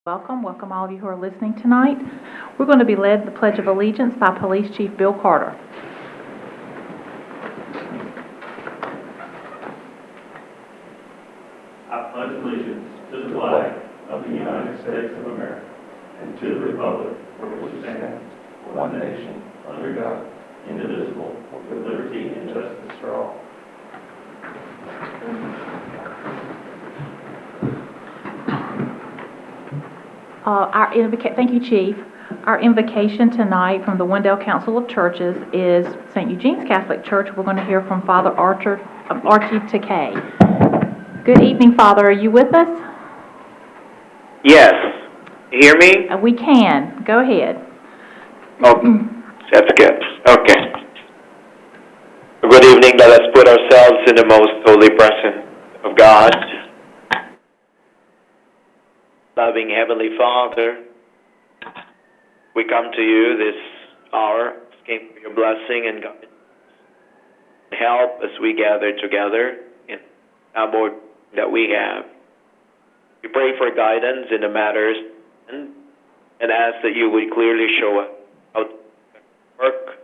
Welcome all of you who are listening tonight. We're going to be led in the Pledge of Allegiance by Police Chief Bill Carter. I pledge allegiance to the flag of the United States of America and to the republic for which it stands, one nation, under God, indivisible, with liberty and justice for all. Thank you, Chief. Our invocation tonight from the Wendell Council of Churches is St. Eugene's Catholic Church. We're going to hear from Father Archie Takei. Good evening, Father. Are you with us? Yes. You hear me? We can. Go ahead. Oh, that's good. Okay. Good evening. Let us put ourselves in the most holy presence of God. Loving Heavenly Father, we come to you this hour, asking for your blessing and guidance. Help as we gather together in our board that we have. We pray for guidance in the matters and ask that you would clearly show us how to work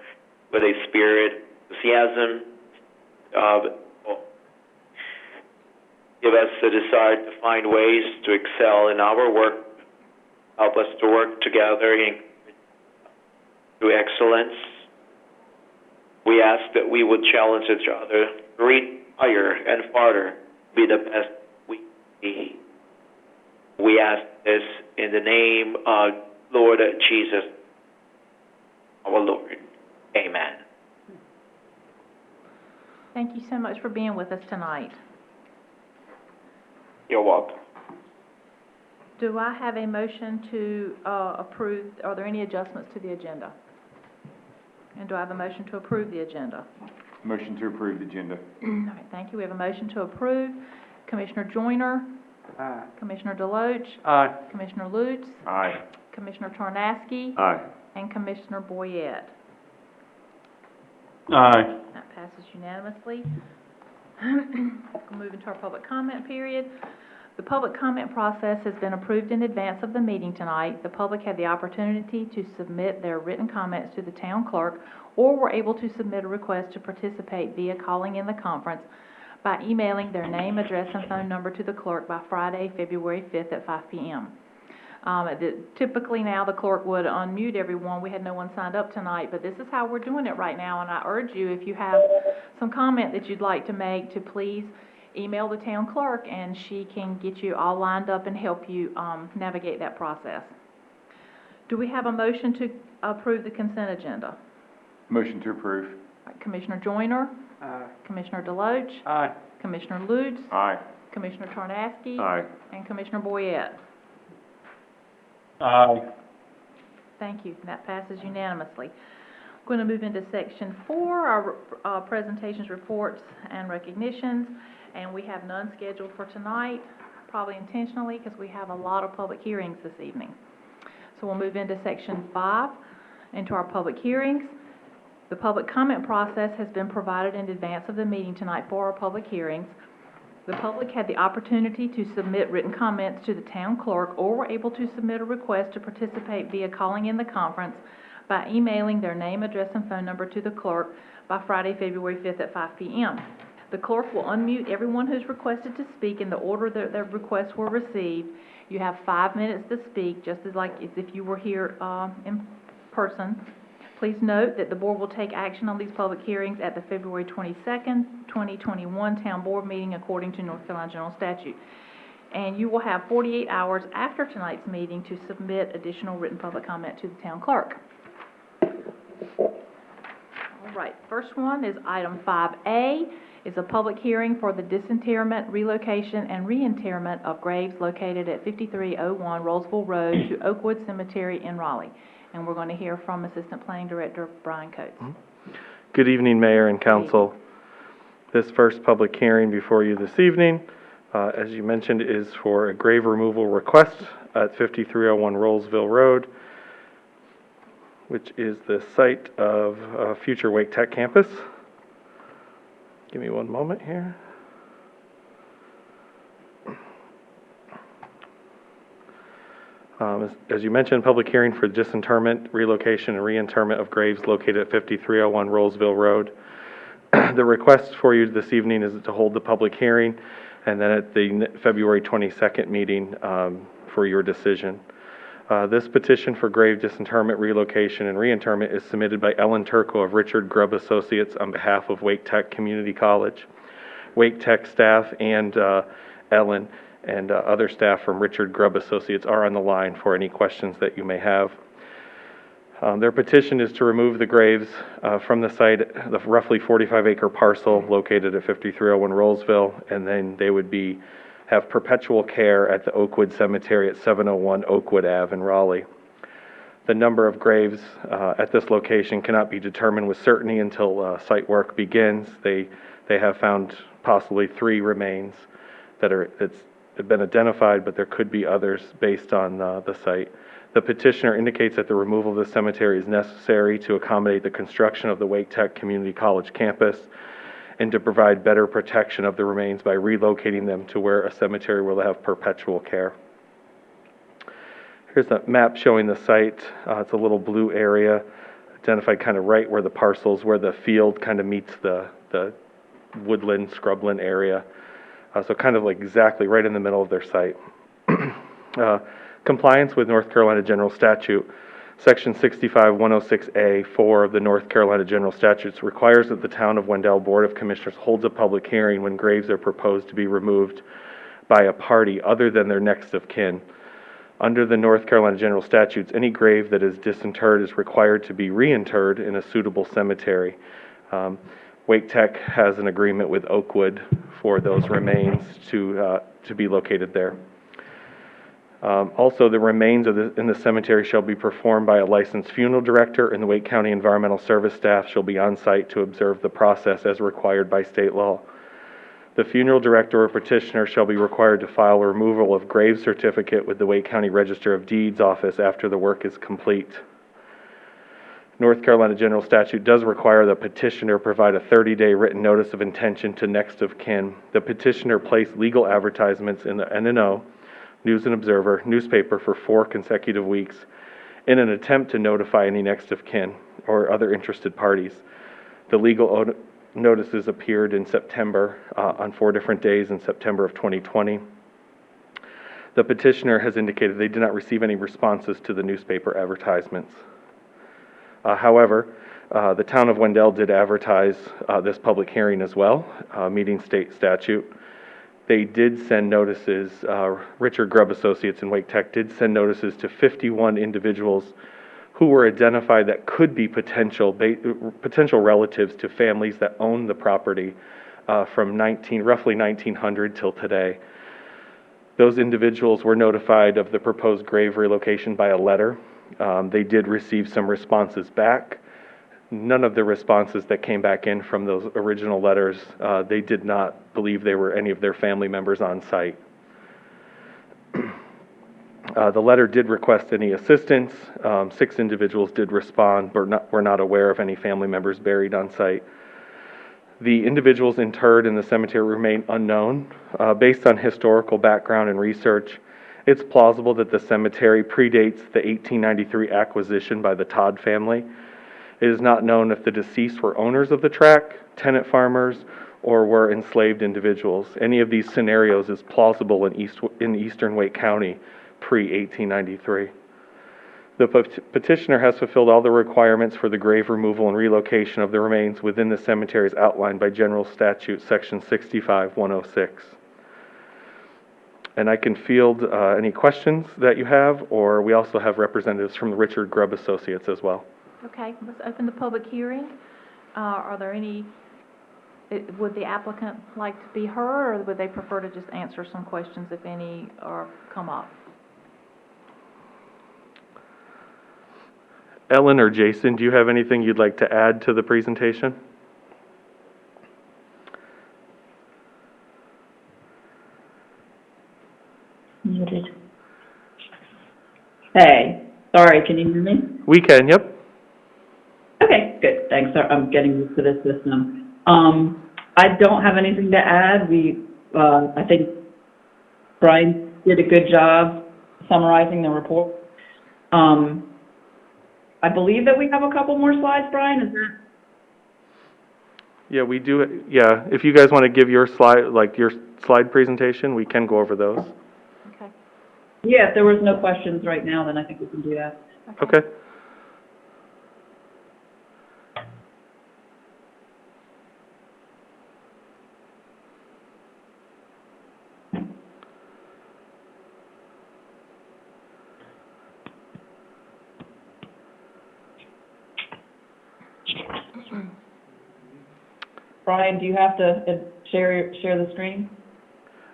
with a spirit, enthusiasm, give us the desire to find ways to excel in our work. Help us to work together to excellence. We ask that we would challenge each other to reach higher and farther, be the best we can be. We ask this in the name of Lord Jesus, our Lord. Amen. Thank you so much for being with us tonight. You're welcome. Do I have a motion to approve? Are there any adjustments to the agenda? And do I have a motion to approve the agenda? Motion to approve the agenda. All right, thank you. We have a motion to approve. Commissioner Joyner? Aye. Commissioner Deloach? Aye. Commissioner Lutz? Aye. Commissioner Tarnaski? Aye. And Commissioner Boyette. Aye. That passes unanimously. We'll move into our public comment period. The public comment process has been approved in advance of the meeting tonight. The public had the opportunity to submit their written comments to the town clerk, or were able to submit a request to participate via calling in the conference by emailing their name, address, and phone number to the clerk by Friday, February 5th at 5 p.m. Typically now the clerk would unmute everyone. We had no one signed up tonight, but this is how we're doing it right now, and I urge you, if you have some comment that you'd like to make, to please email the town clerk, and she can get you all lined up and help you navigate that process. Do we have a motion to approve the consent agenda? Motion to approve. Right, Commissioner Joyner? Aye. Commissioner Deloach? Aye. Commissioner Lutz? Aye. Commissioner Tarnaski? Aye. And Commissioner Boyette. Aye. Thank you. That passes unanimously. We're going to move into section 4, our presentations, reports, and recognitions, and we have none scheduled for tonight, probably intentionally, because we have a lot of public hearings this evening. So we'll move into section 5, into our public hearings. The public comment process has been provided in advance of the meeting tonight for our public hearings. The public had the opportunity to submit written comments to the town clerk, or were able to submit a request to participate via calling in the conference by emailing their name, address, and phone number to the clerk by Friday, February 5th at 5 p.m. The clerk will unmute everyone who's requested to speak in the order that their requests were received. You have 5 minutes to speak, just as if you were here in person. Please note that the board will take action on these public hearings at the February 22nd, 2021 Town Board meeting according to North Carolina General Statute. And you will have 48 hours after tonight's meeting to submit additional written public comment to the town clerk. All right, first one is item 5A, is a public hearing for the disinterment, relocation, and reinterment of graves located at 5301 Rollsville Road to Oakwood Cemetery in Raleigh. And we're going to hear from Assistant Planning Director Brian Coates. Good evening, Mayor and Council. This first public hearing before you this evening, as you mentioned, is for a grave removal request at 5301 Rollsville Road, which is the site of a future Wake Tech campus. Give me one moment here. As you mentioned, public hearing for disinterment, relocation, and reinterment of graves located at 5301 Rollsville Road. The request for you this evening is to hold the public hearing, and then at the February 22nd meeting for your decision. This petition for grave disinterment, relocation, and reinterment is submitted by Ellen Turco of Richard Grubb Associates on behalf of Wake Tech Community College. Wake Tech staff and Ellen and other staff from Richard Grubb Associates are on the line for any questions that you may have. Their petition is to remove the graves from the site, the roughly 45-acre parcel located at 5301 Rollsville, and then they would have perpetual care at the Oakwood Cemetery at 701 Oakwood Ave in Raleigh. The number of graves at this location cannot be determined with certainty until site work begins. They have found possibly 3 remains that have been identified, but there could be others based on the site. The petitioner indicates that the removal of the cemetery is necessary to accommodate the construction of the Wake Tech Community College campus and to provide better protection of the remains by relocating them to where a cemetery will have perpetual care. Here's a map showing the site. It's a little blue area, identified kind of right where the parcels, where the field kind of meets the woodland, scrubland area. So kind of like exactly right in the middle of their site. Compliance with North Carolina General Statute, Section 65-106A-4 of the North Carolina General Statutes requires that the Town of Wendell Board of Commissioners holds a public hearing when graves are proposed to be removed by a party other than their next of kin. Under the North Carolina General Statutes, any grave that is disinterred is required to be reinterred in a suitable cemetery. Wake Tech has an agreement with Oakwood for those remains to be located there. Also, the remains in the cemetery shall be performed by a licensed funeral director, and the Wake County Environmental Service staff shall be on site to observe the process as required by state law. The funeral director or petitioner shall be required to file a removal of grave certificate with the Wake County Register of Deeds office after the work is complete. North Carolina General Statute does require the petitioner provide a 30-day written notice of intention to next of kin. The petitioner placed legal advertisements in the NNO, News and Observer, newspaper for 4 consecutive weeks in an attempt to notify any next of kin or other interested parties. The legal notices appeared in September on 4 different days in September of 2020. The petitioner has indicated they did not receive any responses to the newspaper advertisements. However, the Town of Wendell did advertise this public hearing as well, meeting state statute. They did send notices, Richard Grubb Associates and Wake Tech did send notices to 51 individuals who were identified that could be potential relatives to families that own the property from roughly 1900 till today. Those individuals were notified of the proposed grave relocation by a letter. They did receive some responses back. None of the responses that came back in from those original letters, they did not believe they were any of their family members on site. The letter did request any assistance. 6 individuals did respond, but were not aware of any family members buried on site. The individuals interred in the cemetery remain unknown. Based on historical background and research, it's plausible that the cemetery predates the 1893 acquisition by the Todd family. It is not known if the deceased were owners of the tract, tenant farmers, or were enslaved individuals. Any of these scenarios is plausible in eastern Wake County pre-1893. The petitioner has fulfilled all the requirements for the grave removal and relocation of the remains within the cemeteries outlined by General Statute Section 65-106. And I can field any questions that you have, or we also have representatives from the Richard Grubb Associates as well. Okay, let's open the public hearing. Are there any, would the applicant like to be heard, or would they prefer to just answer some questions, if any, or come up? Ellen or Jason, do you have anything you'd like to add to the presentation? Muted. Hey, sorry, can you hear me? We can, yep. Okay, good, thanks. I'm getting used to this system. I don't have anything to add. I think Brian did a good job summarizing the report. I believe that we have a couple more slides, Brian, is that? Yeah, we do, yeah, if you guys want to give your slide, like your slide presentation, we can go over those. Okay. Yeah, if there was no questions right now, then I think we can do that. Okay. Brian, do you have to share the screen?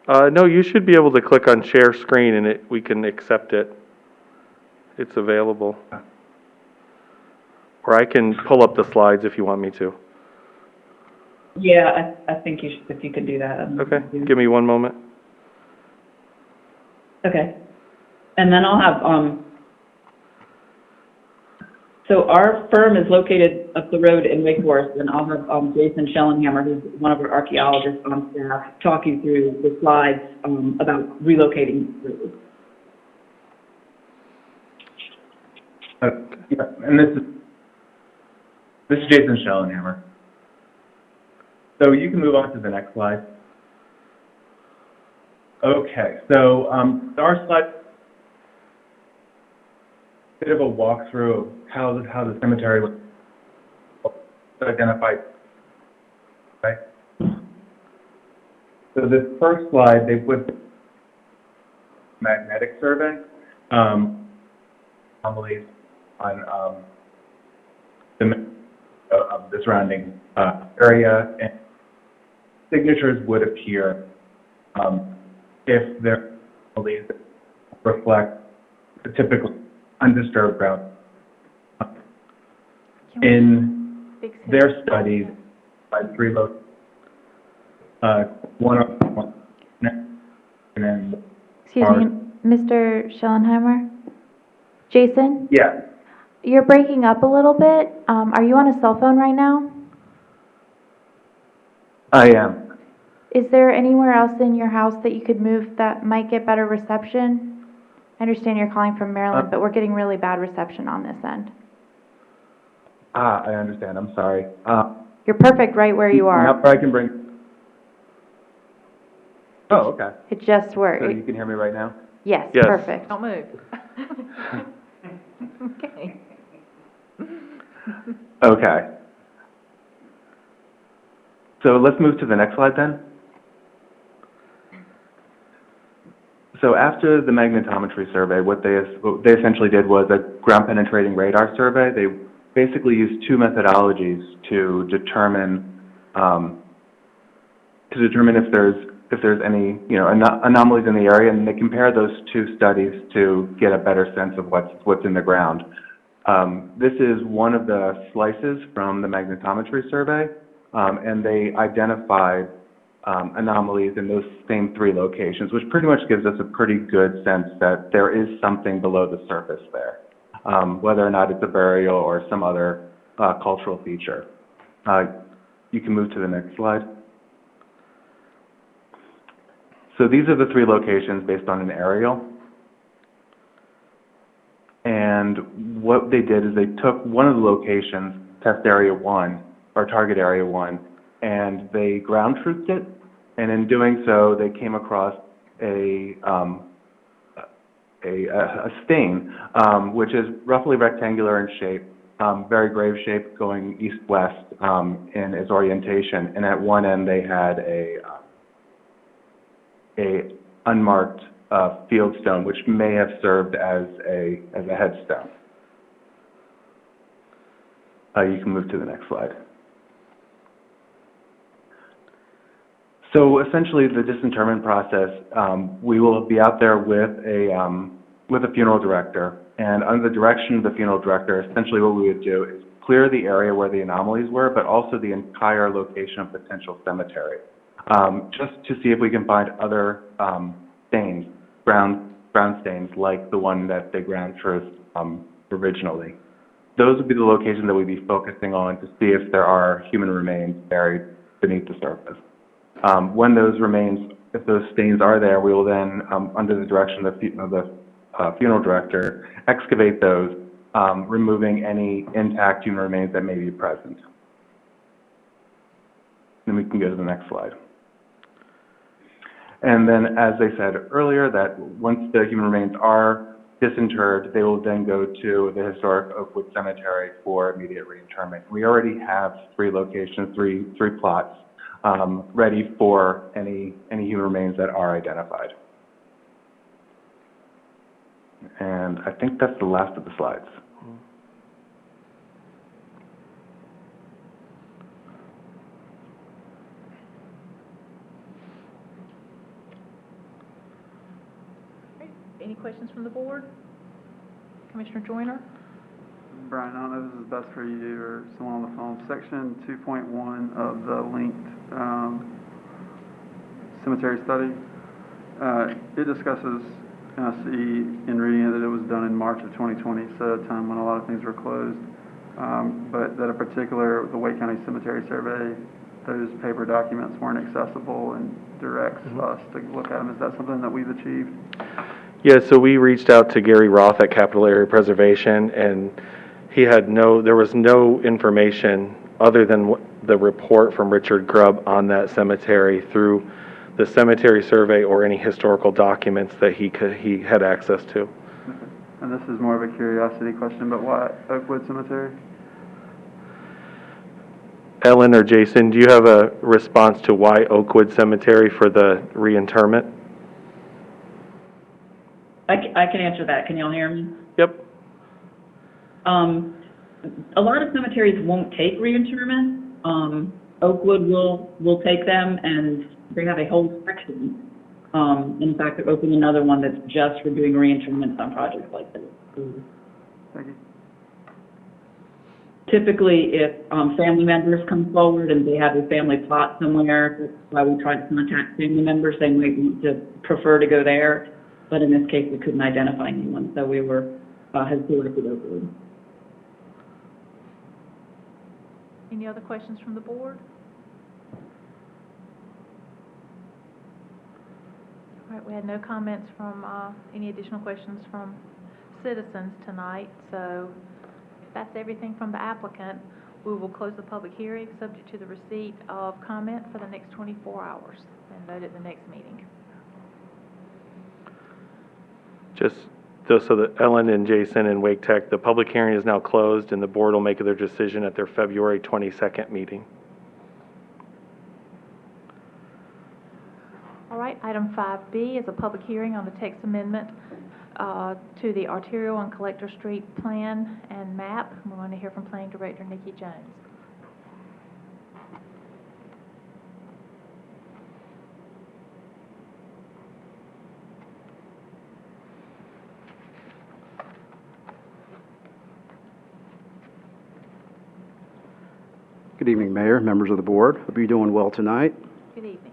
No, you should be able to click on share screen and we can accept it. It's available. Or I can pull up the slides if you want me to. Yeah, I think you should, if you could do that. Okay, give me one moment. Okay. And then I'll have, so our firm is located up the road in Wake Forest, and I'll have Jason Schellenhammer, who's one of our archaeologists on staff, talk you through the slides about relocating. Yeah, and this is Jason Schellenhammer. So you can move on to the next slide. Okay, so our slide, bit of a walkthrough of how the cemetery was identified. Right. So this first slide, they put magnetic survey, anomalies on the surrounding area, and signatures would appear if their anomalies reflect the typical undisturbed ground. In their studies, by three locations, one, and then. Excuse me, Mr. Schellenheimer? Jason? Yeah, You're breaking up a little bit. Are you on a cell phone right now? I am. Is there anywhere else in your house that you could move that might get better reception? I understand you're calling from Maryland, but we're getting really bad reception on this end. I understand. I'm sorry. You're perfect right where you How are. far I can bring? Oh, okay. It just worked. So you can hear me right now? Yes, Yes. perfect. Don't move. Okay. Okay. So let's move to the next slide then. So after the magnetometry survey, what they essentially did was a ground penetrating radar survey. They basically used two methodologies to determine if there's any anomalies in the area, and they compare those two studies to get a better sense of what's in the ground. This is one of the slices from the magnetometry survey, and they identified anomalies in those same three locations, which pretty much gives us a pretty good sense that there is something below the surface there, whether or not it's a burial or some other cultural feature. You can move to the next slide. So these are the three locations based on an aerial. And what they did is they took one of the locations, test area 1, or target area 1, and they ground truthed it, and in doing so, they came across a stain, which is roughly rectangular in shape, very grave shape, going east-west in its orientation, and at one end they had a unmarked field stone, which may have served as a headstone. You can move to the next slide. So essentially, the disinterment process, we will be out there with a funeral director, and under the direction of the funeral director, essentially what we would do is clear the area where the anomalies were, but also the entire location of potential cemetery, just to see if we can find other stains, ground stains, like the one that they ground truthed originally. Those would be the locations that we'd be focusing on to see if there are human remains buried beneath the surface. When those remains, if those stains are there, we will then, under the direction of the funeral director excavate those, removing any intact human remains that may be present. Then we can go to the next slide. And then, as I said earlier, that once the human remains are disinterred, they will then go to the historic Oakwood Cemetery for immediate reinterment. We already have 3 locations, three plots, ready for any human remains that are identified. And I think that's the last of the slides. Any questions from the board? Commissioner Joyner? Brian, I don't know if this is best for you or someone on the phone. Section 2.1 of the linked cemetery study, it discusses, and I see in reading it that it was done in March of 2020, so at a time when a lot of things were closed, but that the Wake County Cemetery Survey, those paper documents weren't accessible and directs us to look at them. Is that something that we've achieved? Yeah, so we reached out to Gary Roth at Capital Area Preservation, and there was no information other than the report from Richard Grubb on that cemetery through the cemetery survey or any historical documents that he had access to. Okay. And this is more of a curiosity question, but why Oakwood Cemetery? Ellen or Jason, do you have a response to why Oakwood Cemetery for the reinterment? I can answer that. Can y'all hear me? Yep. A lot of cemeteries won't take reinterment. Oakwood will take them, and they have a whole section. In fact, they're opening another one that's just for doing reinterments on projects like this. Thank you. Typically, if family members come forward and they have a family plot somewhere, that's why we try to contact family members saying we prefer to go there. But in this case, we couldn't identify anyone, so we were hesitated to Oakwood. Any other questions from the board? All right, we had no comments from, any additional questions from citizens tonight, so if that's everything from the applicant, we will close the public hearing subject to the receipt of comment for the next 24 hours and vote at the next meeting. Just so that Ellen and Jason and Wake Tech, the public hearing is now closed and the board will make their decision at their February 22nd meeting. All right, item 5B is a public hearing on the text amendment to the arterial and Collector Street plan and map. We're going to hear from Planning Director Nikki Jones. Good evening, Mayor, members of the board. Hope you're doing well tonight. Good evening.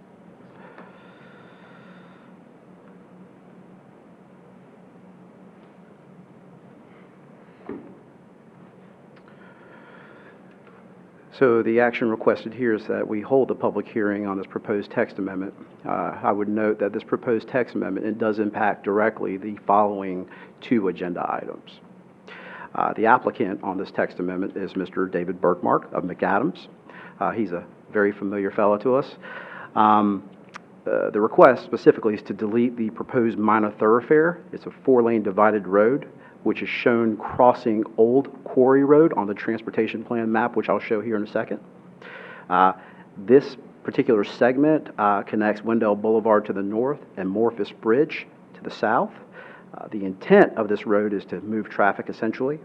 So the action requested here is that we hold the public hearing on this proposed text amendment. I would note that this proposed text amendment, it does impact directly the following 2 agenda items. The applicant on this text amendment is Mr. David Burkmark of McAdams. He's a very familiar fellow to us. The request specifically is to delete the proposed minor thoroughfare. It's a 4-lane divided road, which is shown crossing Old Quarry Road on the transportation plan map, which I'll show here in a second. This particular segment connects Wendell Boulevard to the north and Morphus Bridge to the south. The intent of this road is to move traffic, essentially.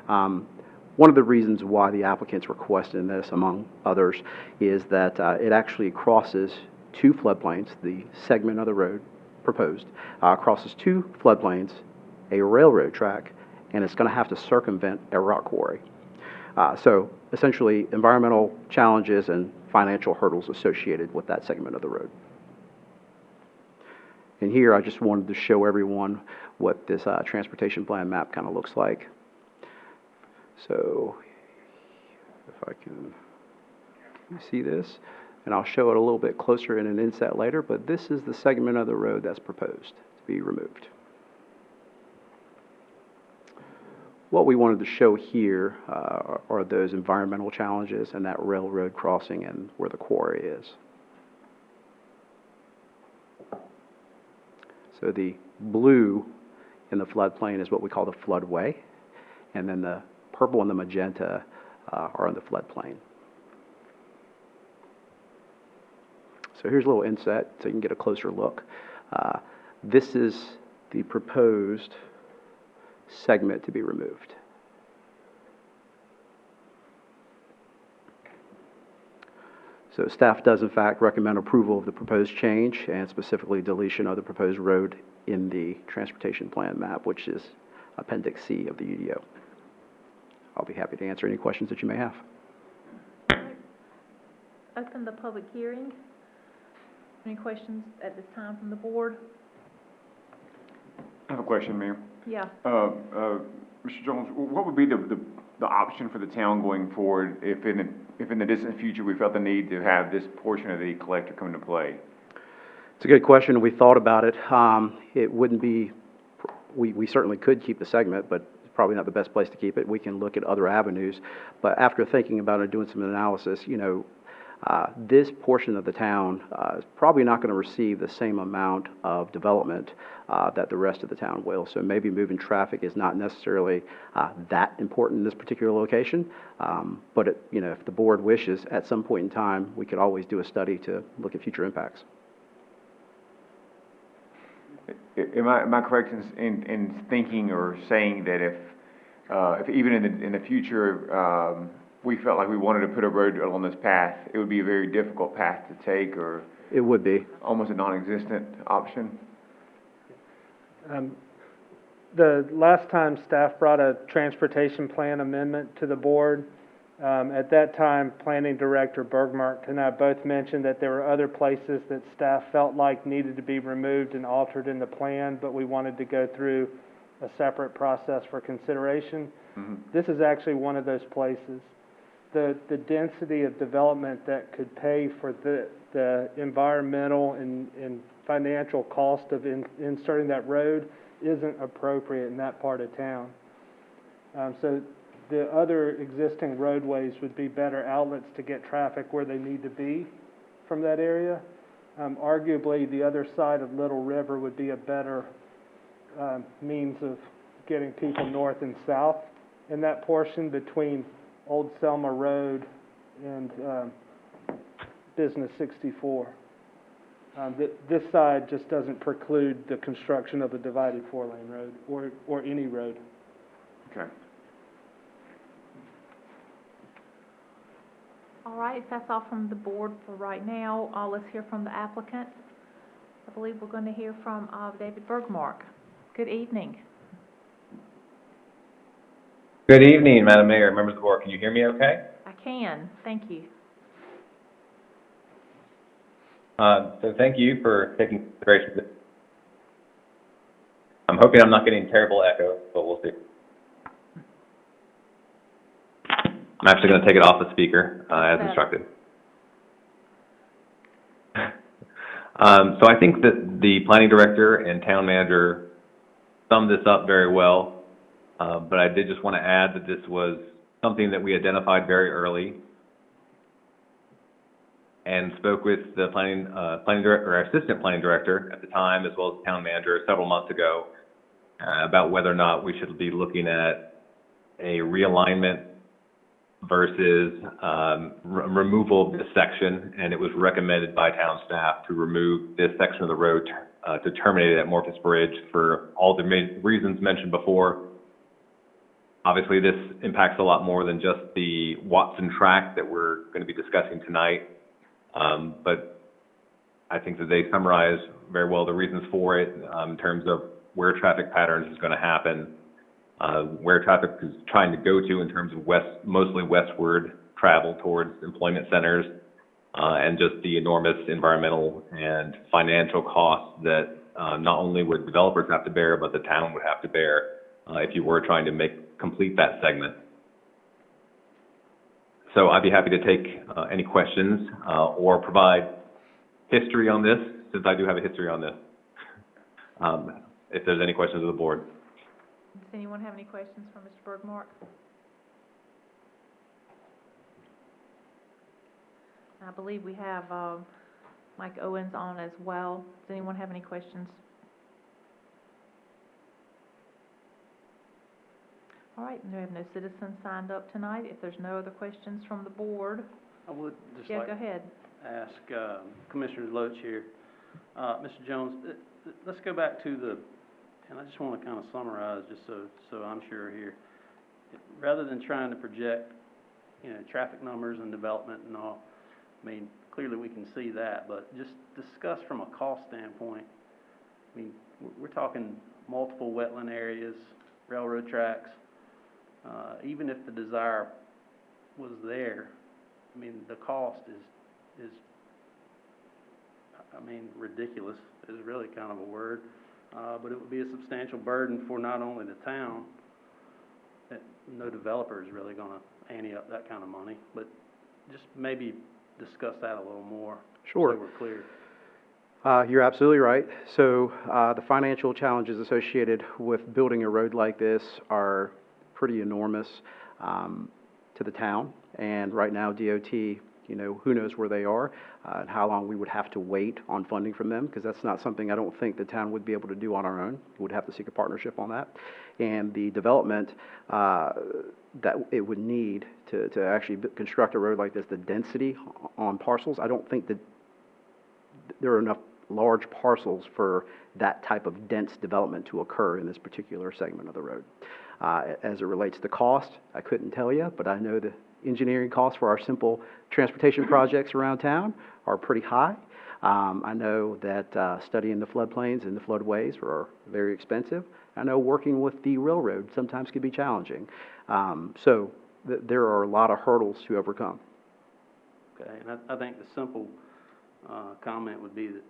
One of the reasons why the applicant's requesting this, among others, is that it actually crosses 2 floodplains. The segment of the road proposed crosses 2 floodplains, a railroad track, and it's going to have to circumvent a rock quarry. So essentially, environmental challenges and financial hurdles associated with that segment of the road. And here, I just wanted to show everyone what this transportation plan map kind of looks like. So, if I can see this, and I'll show it a little bit closer in an inset later, but this is the segment of the road that's proposed to be removed. What we wanted to show here are those environmental challenges and that railroad crossing and where the quarry is. So the blue in the floodplain is what we call the floodway, and then the purple and the magenta are in the floodplain. So here's a little inset so you can get a closer look. This is the proposed segment to be removed. So staff does in fact recommend approval of the proposed change and specifically deletion of the proposed road in the transportation plan map, which is Appendix C of the UDO. I'll be happy to answer any questions that you may have. Open the public hearing. Any questions at this time from the board? I have a question, Mayor. Yeah. Mr. Jones, what would be the option for the town going forward if in the distant future we felt the need to have this portion of the collector come into play? It's a good question. We thought about it. It wouldn't be, we certainly could keep the segment, but it's probably not the best place to keep it. We can look at other avenues. But after thinking about it, doing some analysis, this portion of the town is probably not going to receive the same amount of development that the rest of the town will. So maybe moving traffic is not necessarily that important in this particular location. But if the board wishes, at some point in time, we could always do a study to look at future impacts. Am I correct in thinking or saying that if even in the future we felt like we wanted to put a road along this path, it would be a very difficult path to take, or it would be almost a non-existent option? The last time staff brought a transportation plan amendment to the board, at that time, Planning Director Bergmark and I both mentioned that there were other places that staff felt like needed to be removed and altered in the plan, but we wanted to go through a separate process for consideration. Mm-hmm. This is actually one of those places. The density of development that could pay for the environmental and financial cost of inserting that road isn't appropriate in that part of town. So the other existing roadways would be better outlets to get traffic where they need to be from that area. Arguably, the other side of Little River would be a better means of getting people north and south in that portion between Old Selma Road and Business 64. This side just doesn't preclude the construction of a divided four-lane road or any road. Okay. All right, if that's all from the board for right now, let's hear from the applicant. I believe we're going to hear from David Bergmark. Good evening. Good evening, Madam Mayor, members of the board. Can you hear me okay? I can. Thank you. So thank you for taking consideration. I'm hoping I'm not getting terrible echo, but we'll see. I'm actually going to take it off the speaker as instructed. So I think that the planning director and town manager summed this up very well. But I did just want to add that this was something that we identified very early and spoke with the planning director, or assistant planning director at the time, as well as the town manager several months ago, about whether or not we should be looking at a realignment versus removal of this section. And it was recommended by town staff to remove this section of the road to terminate it at Morphus Bridge for all the reasons mentioned before. Obviously, this impacts a lot more than just the Watson track that we're going to be discussing tonight. But I think that they summarize very well the reasons for it in terms of where traffic patterns is going to happen, where traffic is trying to go to in terms of mostly westward travel towards employment centers, and just the enormous environmental and financial costs that not only would developers have to bear, but the town would have to bear if you were trying to complete that segment. So I'd be happy to take any questions or provide history on this, since I do have a history on this, if there's any questions of the board. Does anyone have any questions for Mr. Bergmark? I believe we have Mike Owens on as well. Does anyone have any questions? All right, and we have no citizens signed up tonight. If there's no other questions from the board, I would just yeah, like go to ahead. ask Commissioner Loach here. Mr. Jones, let's go back to the, and I just want to kind of summarize just so I'm sure here. Rather than trying to project, traffic numbers and development and all, I mean, clearly we can see that, but just discuss from a cost standpoint. I mean, we're talking multiple wetland areas, railroad tracks. Even if the desire was there, I mean, the cost is ridiculous is really kind of a word. But it would be a substantial burden for not only the town, that no developer is really gonna ante up that kind of money, but just maybe discuss that a little more. Sure. So we're clear. You're absolutely right. So, the financial challenges associated with building a road like this are pretty enormous, to the town. And right now, DOT, who knows where they are, and how long we would have to wait on funding from them, because that's not something I don't think the town would be able to do on our own. We would have to seek a partnership on that. And the development, that it would need to actually construct a road like this, the density on parcels, I don't think that there are enough large parcels for that type of dense development to occur in this particular segment of the road. As it relates to cost, I couldn't tell you, but I know the engineering costs for our simple transportation projects around town are pretty high. I know that studying the floodplains and the floodways are very expensive. I know working with the railroad sometimes can be challenging. So there are a lot of hurdles to overcome. Okay, and I think the simple comment would be that,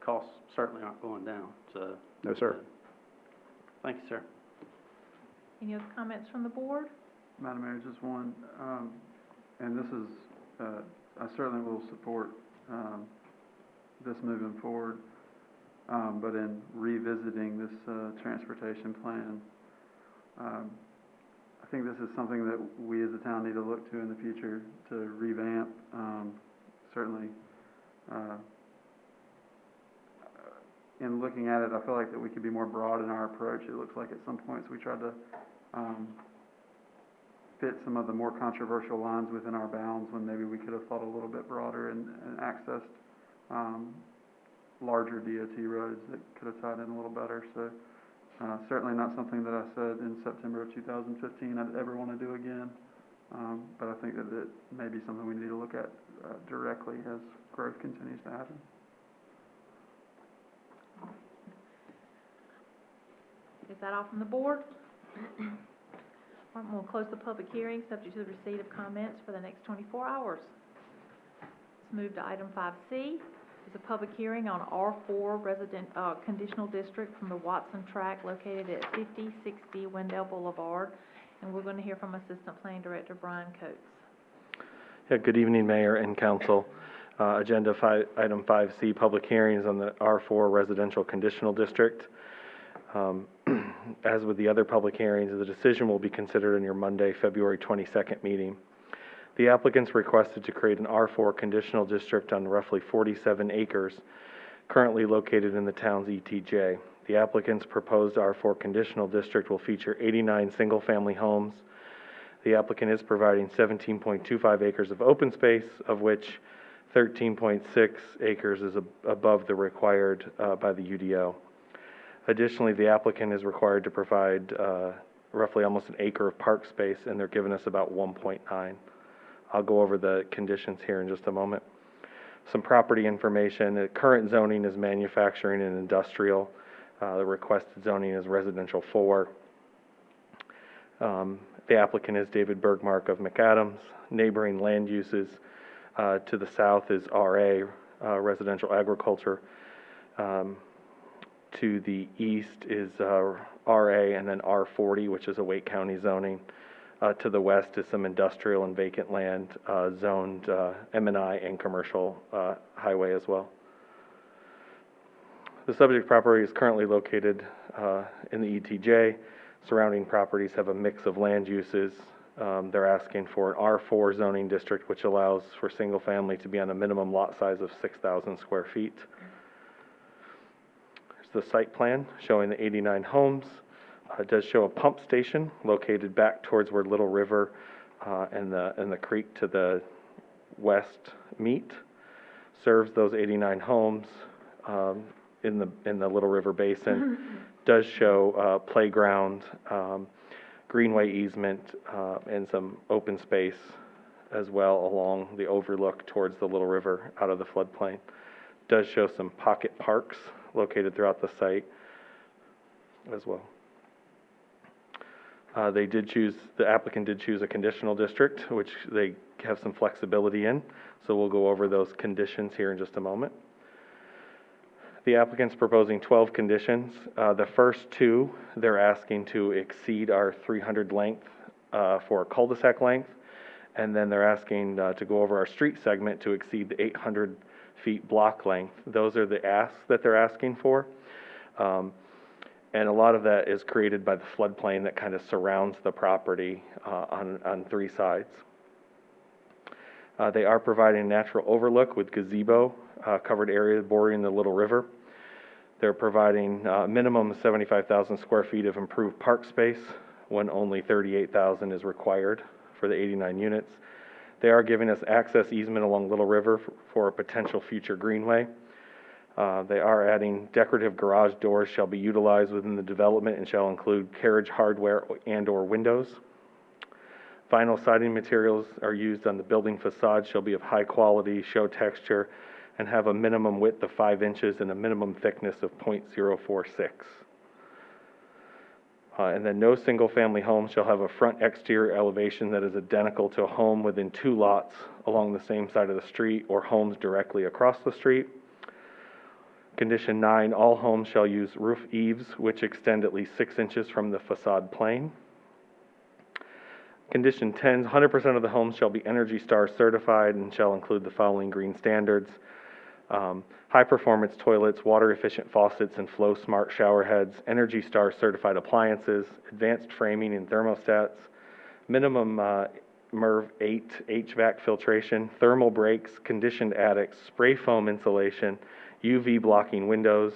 costs certainly aren't going down, so. No, sir. Thank you, sir. Any other comments from the board? Madam Mayor, just one, and this is, I certainly will support this moving forward, but in revisiting this transportation plan, I think this is something that we as a town need to look to in the future to revamp. Certainly, in looking at it, I feel like that we could be more broad in our approach. It looks like at some points we tried to fit some of the more controversial lines within our bounds when maybe we could have thought a little bit broader and accessed larger DOT roads that could have tied in a little better. So certainly not something that I said in September of 2015 I'd ever want to do again. But I think that it may be something we need to look at directly as growth continues to happen. Is that all from the board? All right, we'll close the public hearing, subject to the receipt of comments for the next 24 hours. Let's move to item 5C. It's a public hearing on R4 conditional district from the Watson tract located at 5060 Wendell Boulevard. And we're going to hear from Assistant Planning Director Brian Coates. Yeah, good evening, Mayor and Council. Item 5C, public hearings on the R4 residential conditional district. As with the other public hearings, the decision will be considered in your Monday, February 22nd meeting. The applicants requested to create an R4 conditional district on roughly 47 acres currently located in the town's ETJ. The applicant's proposed R4 conditional district will feature 89 single-family homes. The applicant is providing 17.25 acres of open space, of which 13.6 acres is above the required by the UDO. Additionally, the applicant is required to provide roughly almost an acre of park space, and they're giving us about 1.9. I'll go over the conditions here in just a moment. Some property information. The current zoning is manufacturing and industrial. The requested zoning is residential 4. The applicant is David Bergmark of McAdams. Neighboring land uses to the south is RA, residential agriculture. To the east is RA and then R40, which is a Wake County zoning. To the west is some industrial and vacant land zoned M&I and commercial highway as well. The subject property is currently located in the ETJ. Surrounding properties have a mix of land uses. They're asking for an R4 zoning district, which allows for single family to be on a minimum lot size of 6,000 square feet. Here's the site plan showing the 89 homes. It does show a pump station located back towards where Little River and the creek to the west meet. Serves those 89 homes in the Little River Basin. Does show playground, greenway easement, and some open space as well along the overlook towards the Little River out of the floodplain. Does show some pocket parks located throughout the site as well. The applicant did choose a conditional district, which they have some flexibility in, so we'll go over those conditions here in just a moment. The applicant's proposing 12 conditions. The first two, they're asking to exceed our 300 length for a cul-de-sac length, and then they're asking to go over our street segment to exceed the 800 feet block length. Those are the asks that they're asking for. And a lot of that is created by the floodplain that kind of surrounds the property on three sides. They are providing a natural overlook with gazebo covered area bordering the Little River. They're providing a minimum of 75,000 square feet of improved park space when only 38,000 is required for the 89 units. They are giving us access easement along Little River for a potential future greenway. They are adding decorative garage doors shall be utilized within the development and shall include carriage hardware and/or windows. Vinyl siding materials are used on the building facade, shall be of high quality, show texture, and have a minimum width of 5 inches and a minimum thickness of .046. And then no single-family home shall have a front exterior elevation that is identical to a home within 2 lots along the same side of the street or homes directly across the street. Condition 9, all homes shall use roof eaves which extend at least 6 inches from the facade plane. Condition 10, 100% of the homes shall be Energy Star certified and shall include the following green standards. High performance toilets, water efficient faucets and flow smart shower heads, Energy Star certified appliances, advanced framing and thermostats, minimum MERV 8 HVAC filtration, thermal breaks, conditioned attics, spray foam insulation, UV blocking windows,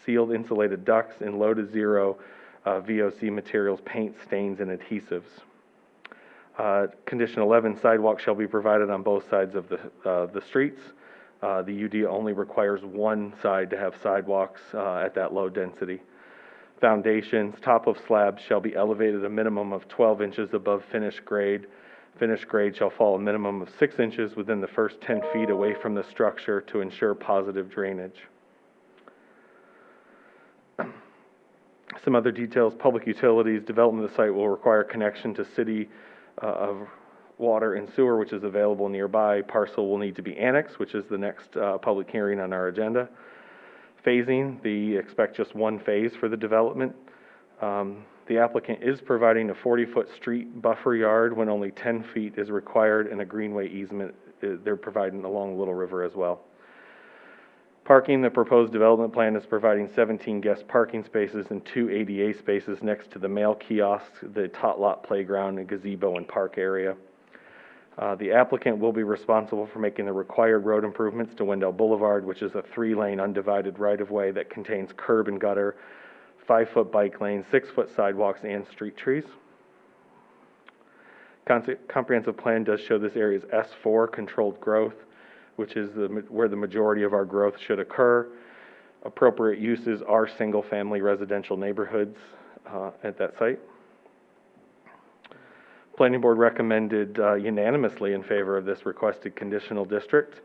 sealed insulated ducts, and low to zero VOC materials, paint, stains, and adhesives. Condition 11, sidewalks shall be provided on both sides of the streets. The UD only requires one side to have sidewalks at that low density. Foundations, top of slabs shall be elevated a minimum of 12 inches above finished grade. Finished grade shall fall a minimum of 6 inches within the first 10 feet away from the structure to ensure positive drainage. Some other details, public utilities, development of the site will require connection to city of water and sewer, which is available nearby. Parcel will need to be annexed, which is the next public hearing on our agenda. Phasing, expect just one phase for the development. The applicant is providing a 40-foot street buffer yard when only 10 feet is required, and a greenway easement they're providing along Little River as well. Parking, the proposed development plan is providing 17 guest parking spaces and 2 ADA spaces next to the mail kiosk, the tot lot playground, and gazebo and park area. The applicant will be responsible for making the required road improvements to Wendell Boulevard, which is a 3-lane undivided right-of-way that contains curb and gutter, 5-foot bike lane, 6-foot sidewalks, and street trees. Comprehensive plan does show this area is S4, controlled growth, which is where the majority of our growth should occur. Appropriate uses are single-family residential neighborhoods at that site. Planning Board recommended unanimously in favor of this requested conditional district.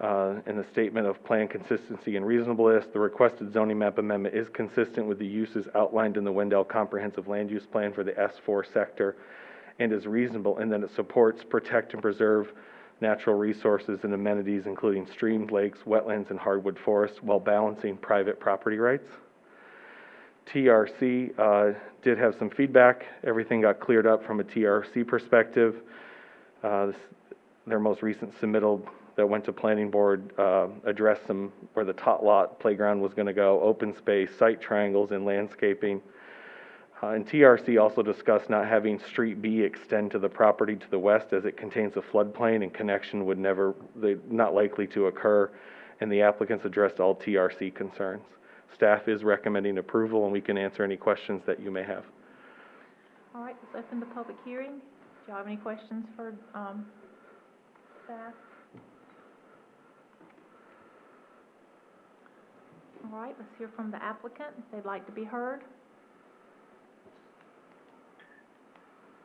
In the statement of plan consistency and reasonableness, the requested zoning map amendment is consistent with the uses outlined in the Wendell Comprehensive Land Use Plan for the S4 sector and is reasonable in that it supports, protect, and preserve natural resources and amenities including streams, lakes, wetlands, and hardwood forests while balancing private property rights. TRC did have some feedback. Everything got cleared up from a TRC perspective. Their most recent submittal that went to Planning Board addressed some where the tot lot playground was going to go, open space, site triangles, and landscaping. And TRC also discussed not having Street B extend to the property to the west as it contains a floodplain and connection would not likely to occur, and the applicants addressed all TRC concerns. Staff is recommending approval, and we can answer any questions that you may have. All right, let's open the public hearing. Do y'all have any questions for staff? All right, let's hear from the applicant if they'd like to be heard.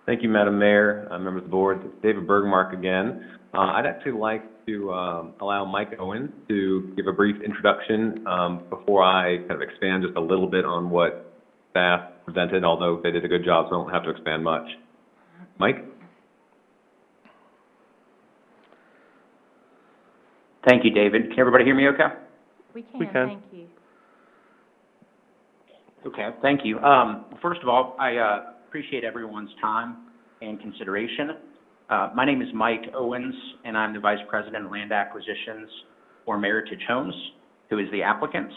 Thank you, Madam Mayor, members of the board. It's David Bergmark again. I'd actually like to allow Mike Owens to give a brief introduction before I kind of expand just a little bit on what staff presented, although they did a good job, so I don't have to expand much. Mike? Thank you, David. Can everybody hear me okay? We can, can. thank you. Okay, thank you. First of all, I appreciate everyone's time and consideration. My name is Mike Owens, and I'm the Vice President of Land Acquisitions for Meritage Homes, who is the applicant.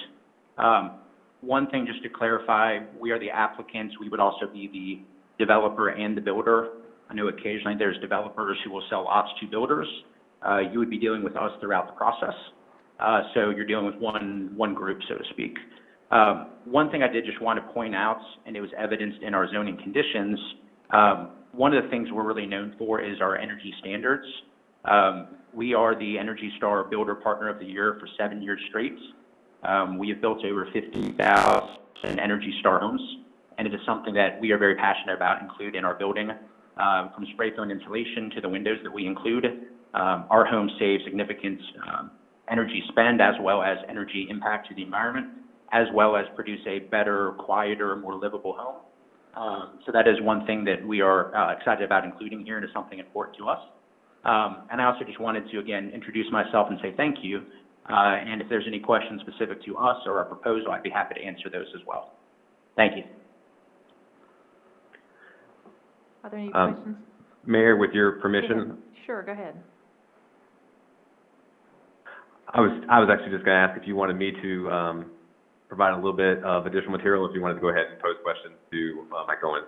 One thing just to clarify, we are the applicants. We would also be the developer and the builder. I know occasionally there's developers who will sell lots to builders. You would be dealing with us throughout the process. So you're dealing with one group, so to speak. One thing I did just want to point out, and it was evidenced in our zoning conditions, one of the things we're really known for is our energy standards. We are the Energy Star Builder Partner of the Year for 7 years straight. We have built over 50,000 Energy Star homes, and it is something that we are very passionate about, include in our building, from spray foam insulation to the windows that we include. Our homes save significant energy spend as well as energy impact to the environment, as well as produce a better, quieter, more livable home. So that is one thing that we are excited about including here, and is something important to us. And I also just wanted to, again, introduce myself and say thank you. And if there's any questions specific to us or our proposal, I'd be happy to answer those as well. Thank you. Are there any questions? Mayor, with your Go permission, ahead. Sure, go ahead. I was actually just going to ask if you wanted me to provide a little bit of additional material, if you wanted to go ahead and pose questions to Mike Owens.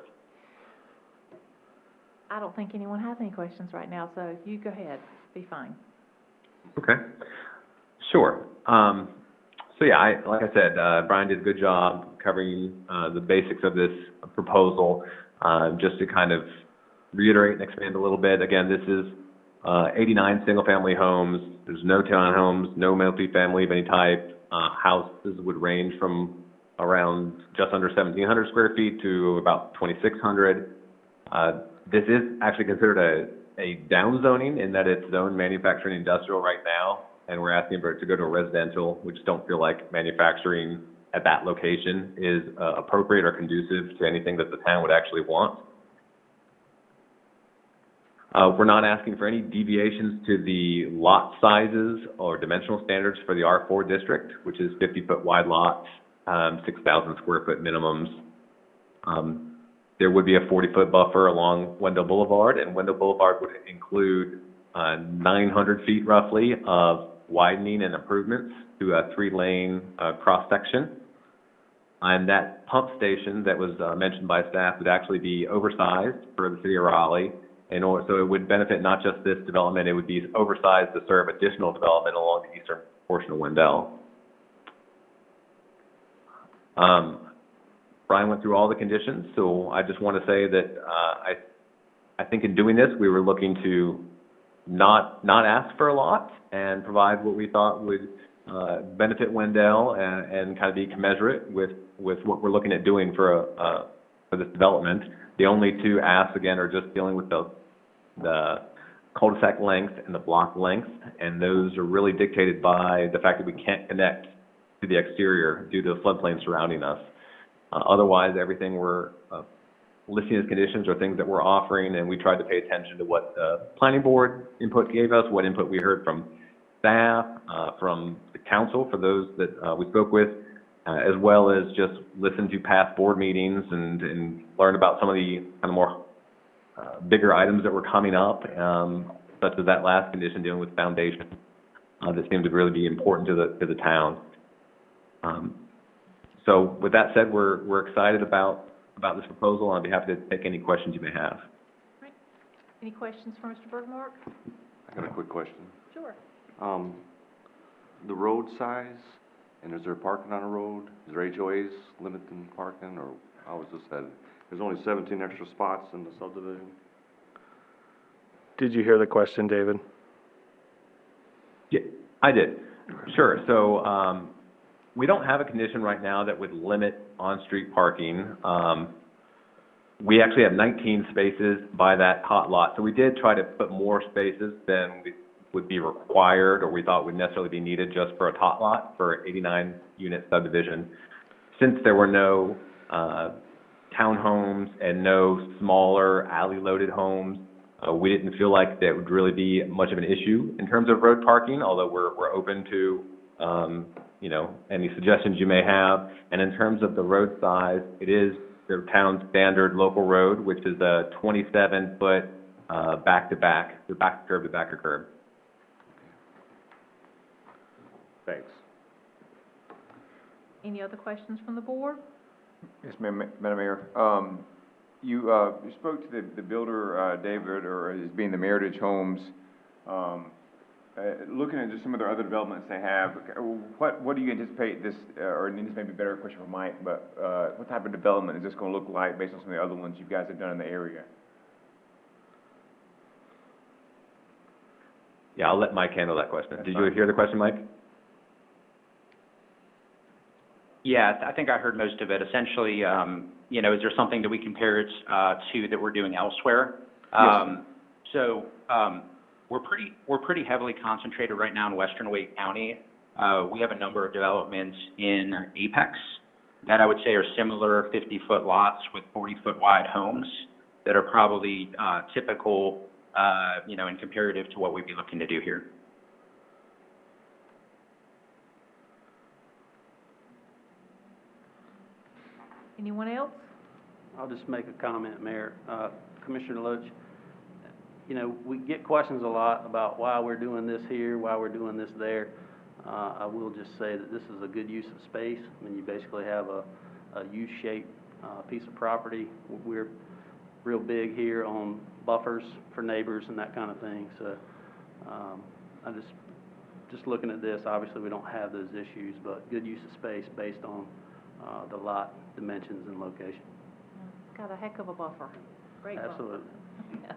I don't think anyone has any questions right now, so you go ahead, be fine. Okay, sure. So yeah, like I said, Brian did a good job covering the basics of this proposal. Just to kind of reiterate and expand a little bit, again, this is 89 single-family homes. There's no townhomes, no multi-family of any type. Houses would range from around just under 1,700 square feet to about 2,600. This is actually considered a downzoning in that it's zoned manufacturing industrial right now, and we're asking for it to go to a residential. We just don't feel like manufacturing at that location is appropriate or conducive to anything that the town would actually want. We're not asking for any deviations to the lot sizes or dimensional standards for the R4 district, which is 50-foot wide lots, 6,000 square foot minimums. There would be a 40-foot buffer along Wendell Boulevard, and Wendell Boulevard would include 900 feet roughly of widening and improvements to a 3-lane cross-section. And that pump station that was mentioned by staff would actually be oversized for the city of Raleigh. And so it would benefit not just this development, it would be oversized to serve additional development along the eastern portion of Wendell. Brian went through all the conditions, so I just want to say that I think in doing this, we were looking to not ask for a lot and provide what we thought would benefit Wendell and kind of be commensurate with what we're looking at doing for this development. The only two asks, again, are just dealing with the cul-de-sac length and the block length, and those are really dictated by the fact that we can't connect to the exterior due to the floodplain surrounding us. Otherwise, everything we're listing as conditions are things that we're offering, and we tried to pay attention to what the planning board input gave us, what input we heard from staff, from the council for those that we spoke with, as well as just listen to past board meetings and learn about some of the kind of more bigger items that were coming up, such as that last condition dealing with foundation that seemed to really be important to the town. So with that said, we're excited about about this proposal, and I'd be happy to take any questions you may have. Any questions for Mr. Bergmark? I got a quick question. Sure. The road size, and is there parking on the road? Is there HOAs limiting parking, or how is this headed? There's only 17 extra spots in the subdivision. Did you hear the question, David? Yeah, I did. Sure. So, we don't have a condition right now that would limit on-street parking. We actually have 19 spaces by that hot lot. So we did try to put more spaces than would be required or we thought would necessarily be needed just for a tot lot for an 89-unit subdivision. Since there were no townhomes and no smaller alley-loaded homes, we didn't feel like that would really be much of an issue in terms of road parking, although we're open to, you know, any suggestions you may have. And in terms of the road size, it is the town standard local road, which is a 27-foot back-to-back, the back curb to back curb. Thanks. Any other questions from the board? Yes, Madam Mayor. You spoke to the builder, David, or as being the Meritage Homes. Looking at just some of their other developments they have, what do you anticipate this, or this may be a better question for Mike, but what type of development is this going to look like based on some of the other ones you guys have done in the area? Yeah, I'll let Mike handle that question. Did you hear the question, Mike? Yeah, I think I heard most of it. Essentially, you know, is there something that we compare it to that we're doing elsewhere? Yes. So, we're pretty heavily concentrated right now in western Wake County. We have a number of developments in Apex that I would say are similar 50-foot lots with 40-foot wide homes that are probably typical, you know, and comparative to what we'd be looking to do here. Anyone else? I'll just make a comment, Mayor. Commissioner Loach, you know, we get questions a lot about why we're doing this here, why we're doing this there. I will just say that this is a good use of space. I mean, you basically have a U-shaped piece of property. We're real big here on buffers for neighbors and that kind of thing. So I just looking at this, obviously we don't have those issues, but good use of space based on the lot dimensions and location. It's got a heck of a buffer. Great buffer. Absolutely. Yeah.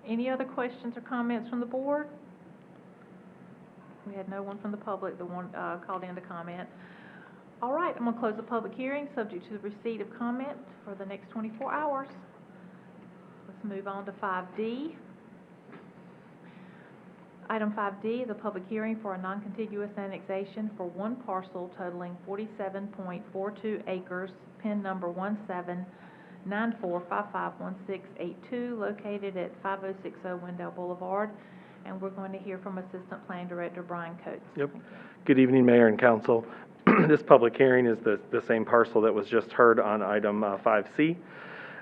Any other questions or comments from the board? We had no one from the public that called in to comment. All right, I'm going to close the public hearing, subject to the receipt of comment for the next 24 hours. Let's move on to 5D. Item 5D is a public hearing for a non-contiguous annexation for one parcel totaling 47.42 acres, PIN number 17945511682, located at 5060 Wendell Boulevard. And we're going to hear from Assistant Planning Director Brian Coates. Yep. Good evening, Mayor and Council. This public hearing is the same parcel that was just heard on item 5C.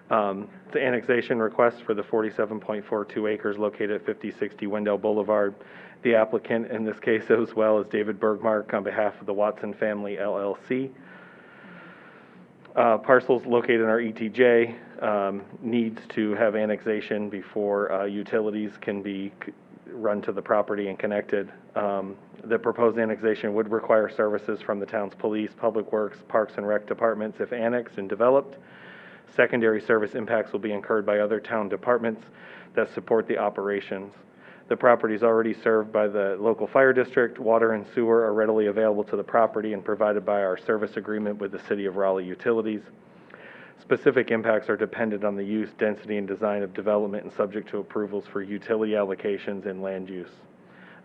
The annexation request for the 47.42 acres located at 5060 Wendell Boulevard. The applicant in this case as well is David Bergmark on behalf of the Watson Family LLC. Parcels located in our ETJ needs to have annexation before utilities can be run to the property and connected. The proposed annexation would require services from the town's police, public works, parks and rec departments if annexed and developed. Secondary service impacts will be incurred by other town departments that support the operations. The property is already served by the local fire district. Water and sewer are readily available to the property and provided by our service agreement with the City of Raleigh Utilities. Specific impacts are dependent on the use, density, and design of development and subject to approvals for utility allocations and land use.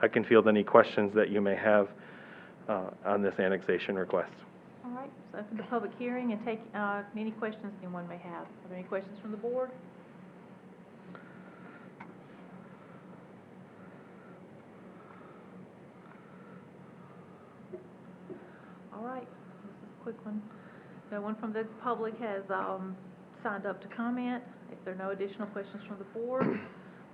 I can field any questions that you may have on this annexation request. All right, so open the public hearing and take any questions anyone may have. Are there any questions from the board? All right, this is a quick one. No one from the public has signed up to comment. If there are no additional questions from the board,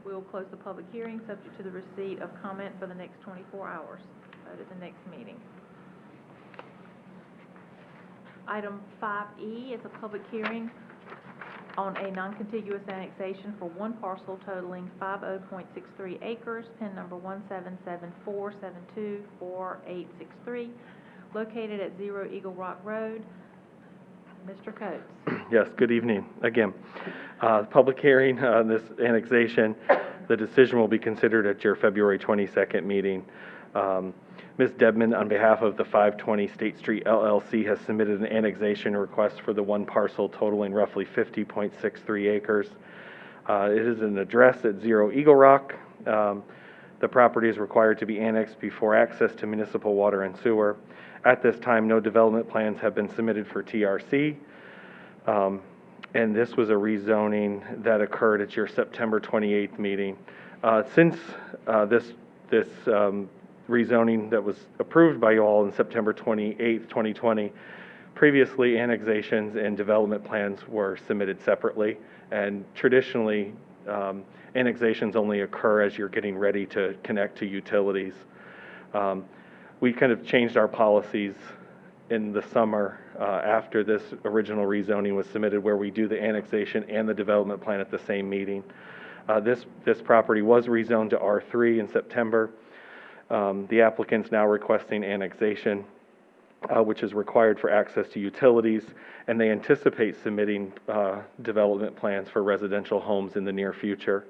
we'll close the public hearing subject to the receipt of comment for the next 24 hours. Vote at the next meeting. Item 5E is a public hearing on a non-contiguous annexation for one parcel totaling 50.63 acres, pin number 17747248863, located at 0 Eagle Rock Road. Mr. Coates. Yes, good evening again. Public hearing on this annexation. The decision will be considered at your February 22nd meeting. Ms. Debman, on behalf of the 520 State Street LLC, has submitted an annexation request for the one parcel totaling roughly 50.63 acres. It is an address at 0 Eagle Rock. The property is required to be annexed before access to municipal water and sewer. At this time, no development plans have been submitted for TRC. And this was a rezoning that occurred at your September 28th meeting. Since this rezoning that was approved by you all on September 28th, 2020, previously annexations and development plans were submitted separately. And traditionally, annexations only occur as you're getting ready to connect to utilities. We kind of changed our policies in the summer after this original rezoning was submitted, where we do the annexation and the development plan at the same meeting. This property was rezoned to R3 in September. The applicant's now requesting annexation, which is required for access to utilities, and they anticipate submitting development plans for residential homes in the near future.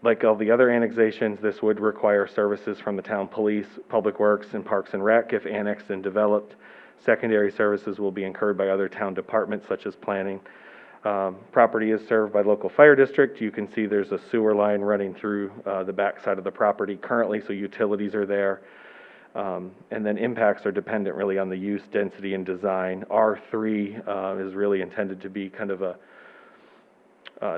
Like all the other annexations, this would require services from the town police, public works, and parks and rec if annexed and developed. Secondary services will be incurred by other town departments such as planning. Property is served by local fire district. You can see there's a sewer line running through the back side of the property currently, so utilities are there. And then impacts are dependent really on the use, density, and design. R3 is really intended to be kind of a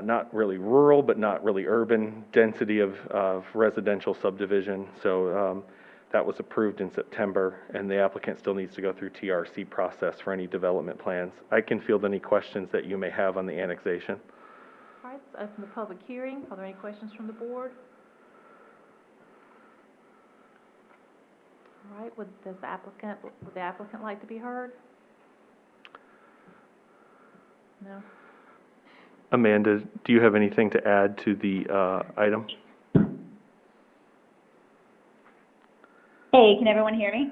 not really rural, but not really urban density of residential subdivision. So that was approved in September, and the applicant still needs to go through TRC process for any development plans. I can field any questions that you may have on the annexation. All right, let's open the public hearing. Are there any questions from the board? All right, would the applicant like to be heard? No? Amanda, do you have anything to add to the item? Hey, can everyone hear me?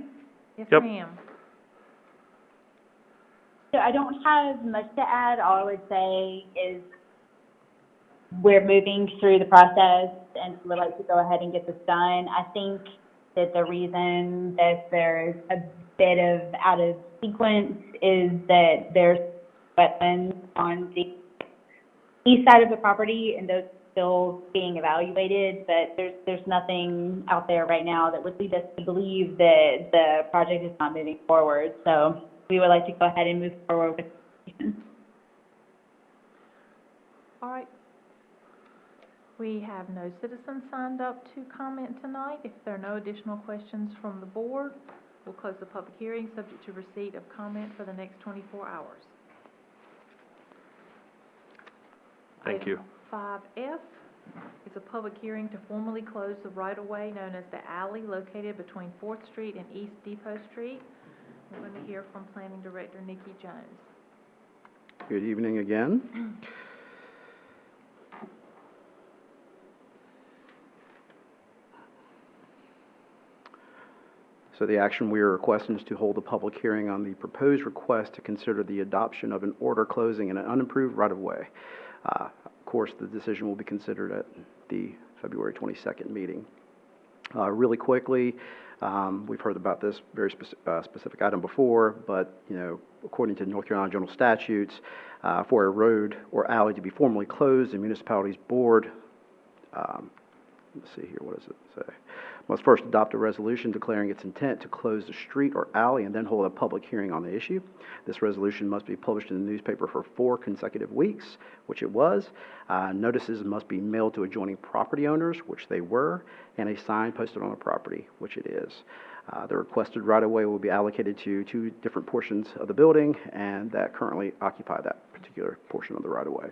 Yes, Yep. ma'am. So I don't have much to add. All I would say is we're moving through the process and we'd like to go ahead and get this done. I think that the reason that there's a bit of out of sequence is that there's wetlands on the east side of the property, and those are still being evaluated, but there's nothing out there right now that would lead us to believe that the project is not moving forward. So we would like to go ahead and move forward with it. All right. We have no citizens signed up to comment tonight. If there are no additional questions from the board, we'll close the public hearing subject to receipt of comment for the next 24 hours. Thank you. Item 5F is a public hearing to formally close the right-of-way known as the alley located between 4th Street and East Depot Street. We're going to hear from Planning Director Nikki Jones. Good evening again. So the action we are requesting is to hold a public hearing on the proposed request to consider the adoption of an order closing an unimproved right-of-way. Of course, the decision will be considered at the February 22nd meeting. Really quickly, we've heard about this very specific item before, but, according to North Carolina general statutes, for a road or alley to be formally closed, the municipality's board, let's see here, what does it say? Must first adopt a resolution declaring its intent to close the street or alley and then hold a public hearing on the issue. This resolution must be published in the newspaper for 4 consecutive weeks, which it was. Notices must be mailed to adjoining property owners, which they were, and a sign posted on the property, which it is. The requested right-of-way will be allocated to 2 different portions of the building, and that currently occupy that particular portion of the right-of-way.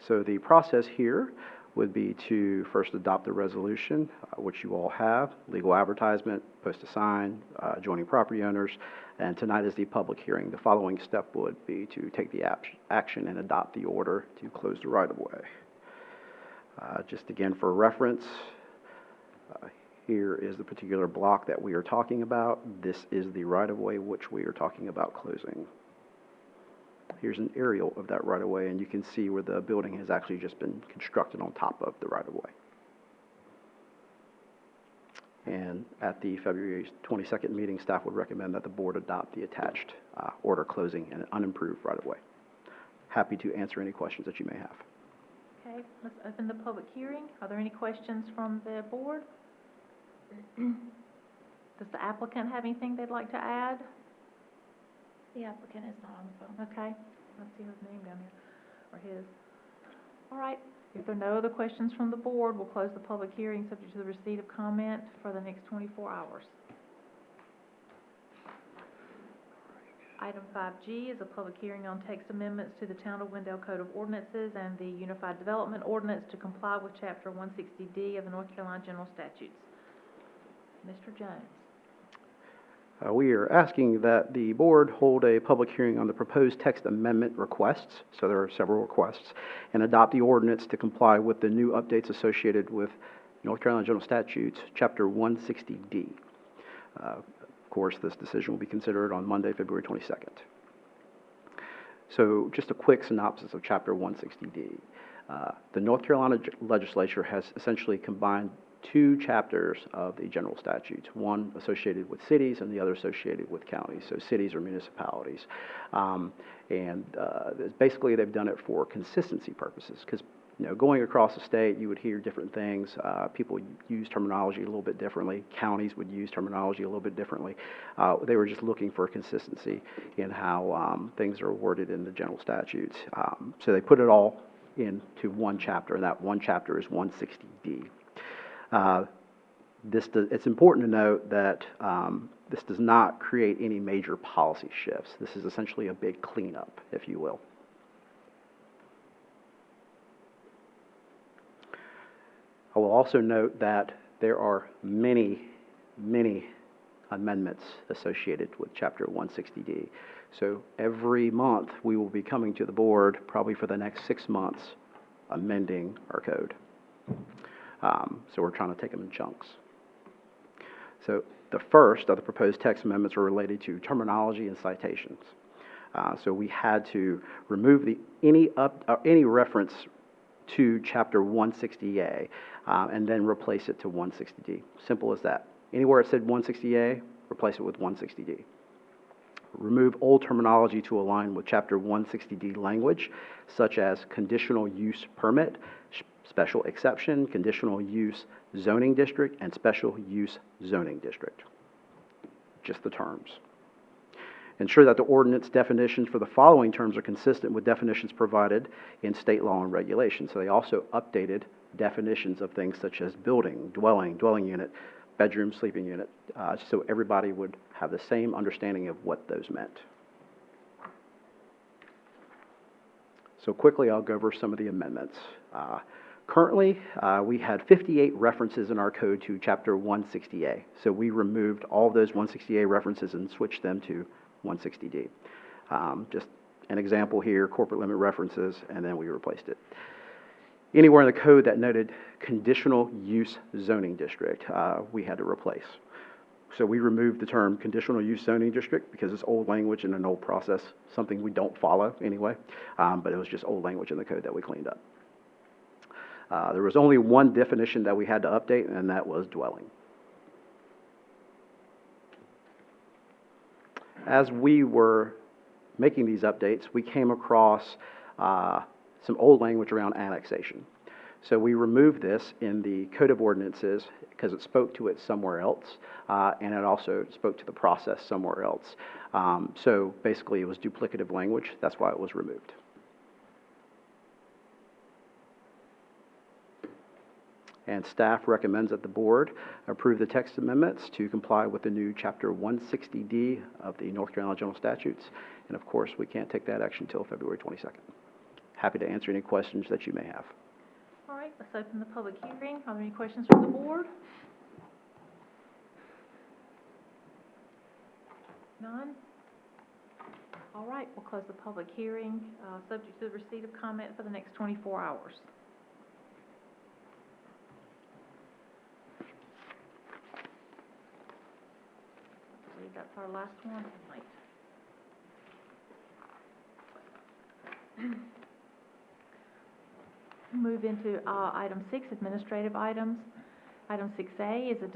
So the process here would be to first adopt the resolution, which you all have, legal advertisement, post a sign, joining property owners, and tonight is the public hearing. The following step would be to take the action and adopt the order to close the right-of-way. Just again for reference, here is the particular block that we are talking about. This is the right-of-way which we are talking about closing. Here's an aerial of that right-of-way, and you can see where the building has actually just been constructed on top of the right-of-way. And at the February 22nd meeting, staff would recommend that the board adopt the attached order closing an unimproved right-of-way. Happy to answer any questions that you may have. Okay, let's open the public hearing. Are there any questions from the board? Does the applicant have anything they'd like to add? The applicant is not on the phone. Okay, let's see his name down here, or his. All right, if there are no other questions from the board, we'll close the public hearing subject to the receipt of comment for the next 24 hours. Item 5G is a public hearing on text amendments to the Town of Wendell Code of Ordinances and the Unified Development Ordinance to comply with Chapter 160D of the North Carolina General Statutes. Mr. Jones. We are asking that the board hold a public hearing on the proposed text amendment requests, so there are several requests, and adopt the ordinance to comply with the new updates associated with North Carolina General Statutes, Chapter 160D. Of course, this decision will be considered on Monday, February 22nd. So just a quick synopsis of Chapter 160D. The North Carolina legislature has essentially combined two chapters of the general statutes, one associated with cities and the other associated with counties. So cities are municipalities. Basically they've done it for consistency purposes because, you know, going across the state, you would hear different things. People use terminology a little bit differently. Counties would use terminology a little bit differently. They were just looking for consistency in how things are worded in the general statutes. So they put it all into one chapter, and that one chapter is 160D. It's important to note that this does not create any major policy shifts. This is essentially a big cleanup, if you will. I will also note that there are many amendments associated with Chapter 160D. So every month we will be coming to the board, probably for the next 6 months, amending our code. So we're trying to take them in chunks. So the first of the proposed text amendments are related to terminology and citations. So we had to remove any reference to Chapter 160A and then replace it to 160D. Simple as that. Anywhere it said 160A, replace it with 160D. Remove old terminology to align with Chapter 160D language, such as conditional use permit, special exception, conditional use zoning district, and special use zoning district. Just the terms. Ensure that the ordinance definitions for the following terms are consistent with definitions provided in state law and regulations. So they also updated definitions of things such as building, dwelling unit, bedroom, sleeping unit, so everybody would have the same understanding of what those meant. So quickly, I'll go over some of the amendments. Currently, we had 58 references in our code to Chapter 160A. So we removed all those 160A references and switched them to 160D. Just an example here, corporate limit references, and then we replaced it. Anywhere in the code that noted conditional use zoning district, we had to replace. So we removed the term conditional use zoning district because it's old language and an old process, something we don't follow anyway, but it was just old language in the code that we cleaned up. There was only one definition that we had to update, and that was dwelling. As we were making these updates, we came across some old language around annexation. So we removed this in the Code of Ordinances because it spoke to it somewhere else, and it also spoke to the process somewhere else. So basically it was duplicative language. That's why it was removed. And staff recommends that the board approve the text amendments to comply with the new Chapter 160D of the North Carolina General Statutes. And of course, we can't take that action until February 22nd. happy to answer any questions that you may have. All right, let's open the public hearing. Are there any questions from the board? None? All right, we'll close the public hearing, subject to the receipt of comment for the next 24 hours. I believe that's our last one tonight. Move into item 6, administrative items. Item 6A is a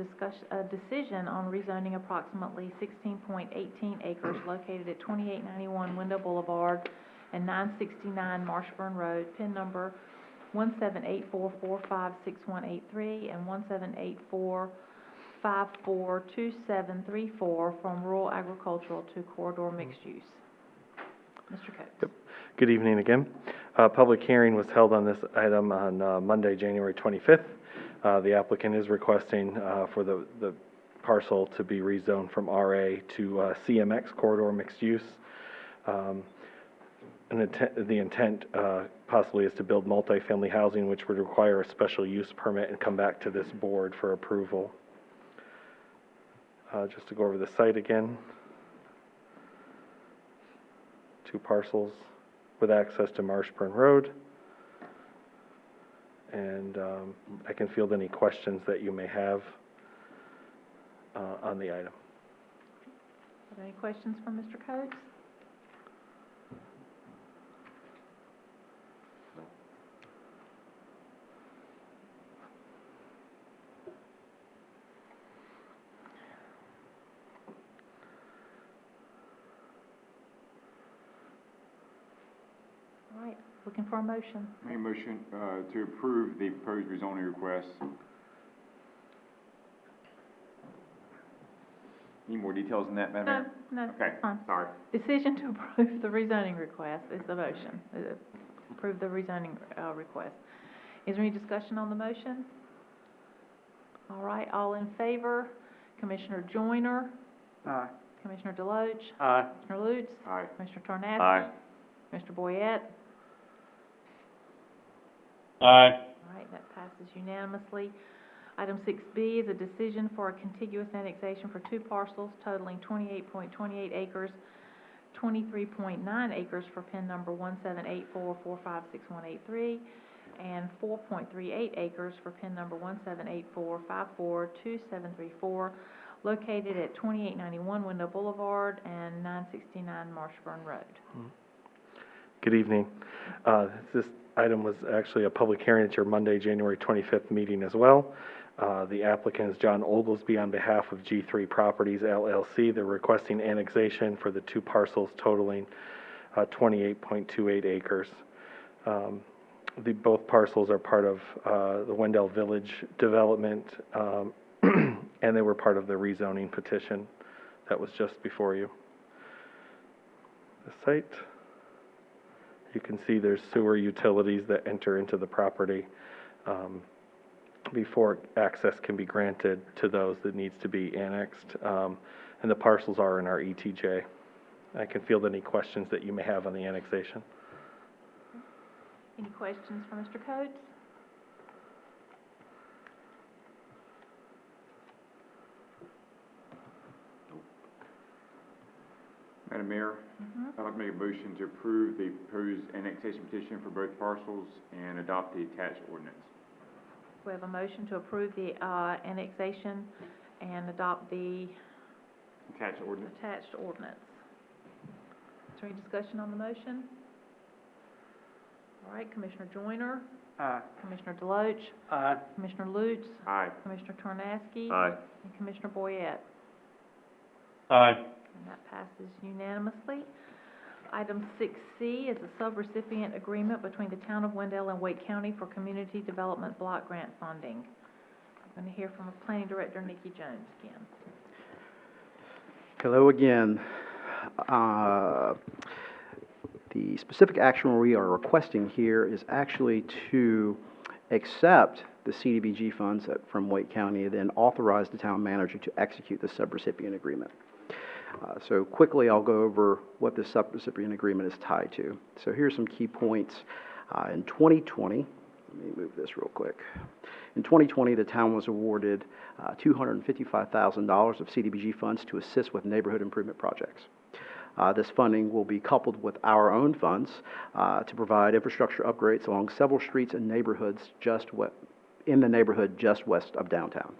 decision on rezoning approximately 16.18 acres located at 2891 Wendell Boulevard and 969 Marshburn Road, PIN number 1784456183 and 1784542734 from rural agricultural to corridor mixed use. Mr. Coates. Yep. Good evening again. Public hearing was held on this item on Monday, January 25th. The applicant is requesting for the parcel to be rezoned from RA to CMX, corridor mixed use. The intent possibly is to build multifamily housing, which would require a special use permit and come back to this board for approval. Just to go over the site again. 2 parcels with access to Marshburn Road. And I can field any questions that you may have on the item. Are there any questions from Mr. Coates? All right, looking for a motion. Make a motion to approve the proposed rezoning request. Any more details on that, Madam Mayor? No, Okay, fine. sorry. Decision to approve the rezoning request is the motion. Approve the rezoning request. Is there any discussion on the motion? All right, all in favor? Commissioner Joyner? Aye. Commissioner Deloach? Aye. Commissioner Lutz? Aye. Commissioner Tornasky? Aye. Mr. Boyette? Aye. All right, that passes unanimously. Item 6B is a decision for a contiguous annexation for 2 parcels totaling 28.28 acres, 23.9 acres for PIN number 1784456183, and 4.38 acres for PIN number 1784542734, located at 2891 Wendell Boulevard and 969 Marshburn Road. Good evening. This item was actually a public hearing at your Monday, January 25th meeting as well. The applicant is John Oglesby on behalf of G3 Properties LLC. They're requesting annexation for the 2 parcels totaling 28.28 acres. Both parcels are part of the Wendell Village development, and they were part of the rezoning petition that was just before you. The site, you can see there's sewer utilities that enter into the property before access can be granted to those that needs to be annexed. And the parcels are in our ETJ. I can field any questions that you may have on the annexation. Any questions for Mr. Coates? Madam Mayor, I'd like to make a motion to approve the proposed annexation petition for both parcels and adopt the attached ordinance. We have a motion to approve the annexation and adopt the Attached ordinance. attached ordinance. Is there any discussion on the motion? All right, Commissioner Joyner? Aye. Commissioner Deloach? Aye. Commissioner Lutz? Aye. Commissioner Tornasky? Aye. And Commissioner Boyette? Aye. And that passes unanimously. Item 6C is a subrecipient agreement between the Town of Wendell and Wake County for Community Development Block Grant Funding. I'm going to hear from Planning Director Nikki Jones again. Hello again. The specific action we are requesting here is actually to accept the CDBG funds from Wake County and then authorize the town manager to execute the subrecipient agreement. So quickly, I'll go over what this subrecipient agreement is tied to. So here's some key points. In 2020, let me move this real quick. In 2020, the town was awarded $255,000 of CDBG funds to assist with neighborhood improvement projects. This funding will be coupled with our own funds to provide infrastructure upgrades along several streets and neighborhoods in the neighborhood just west of downtown.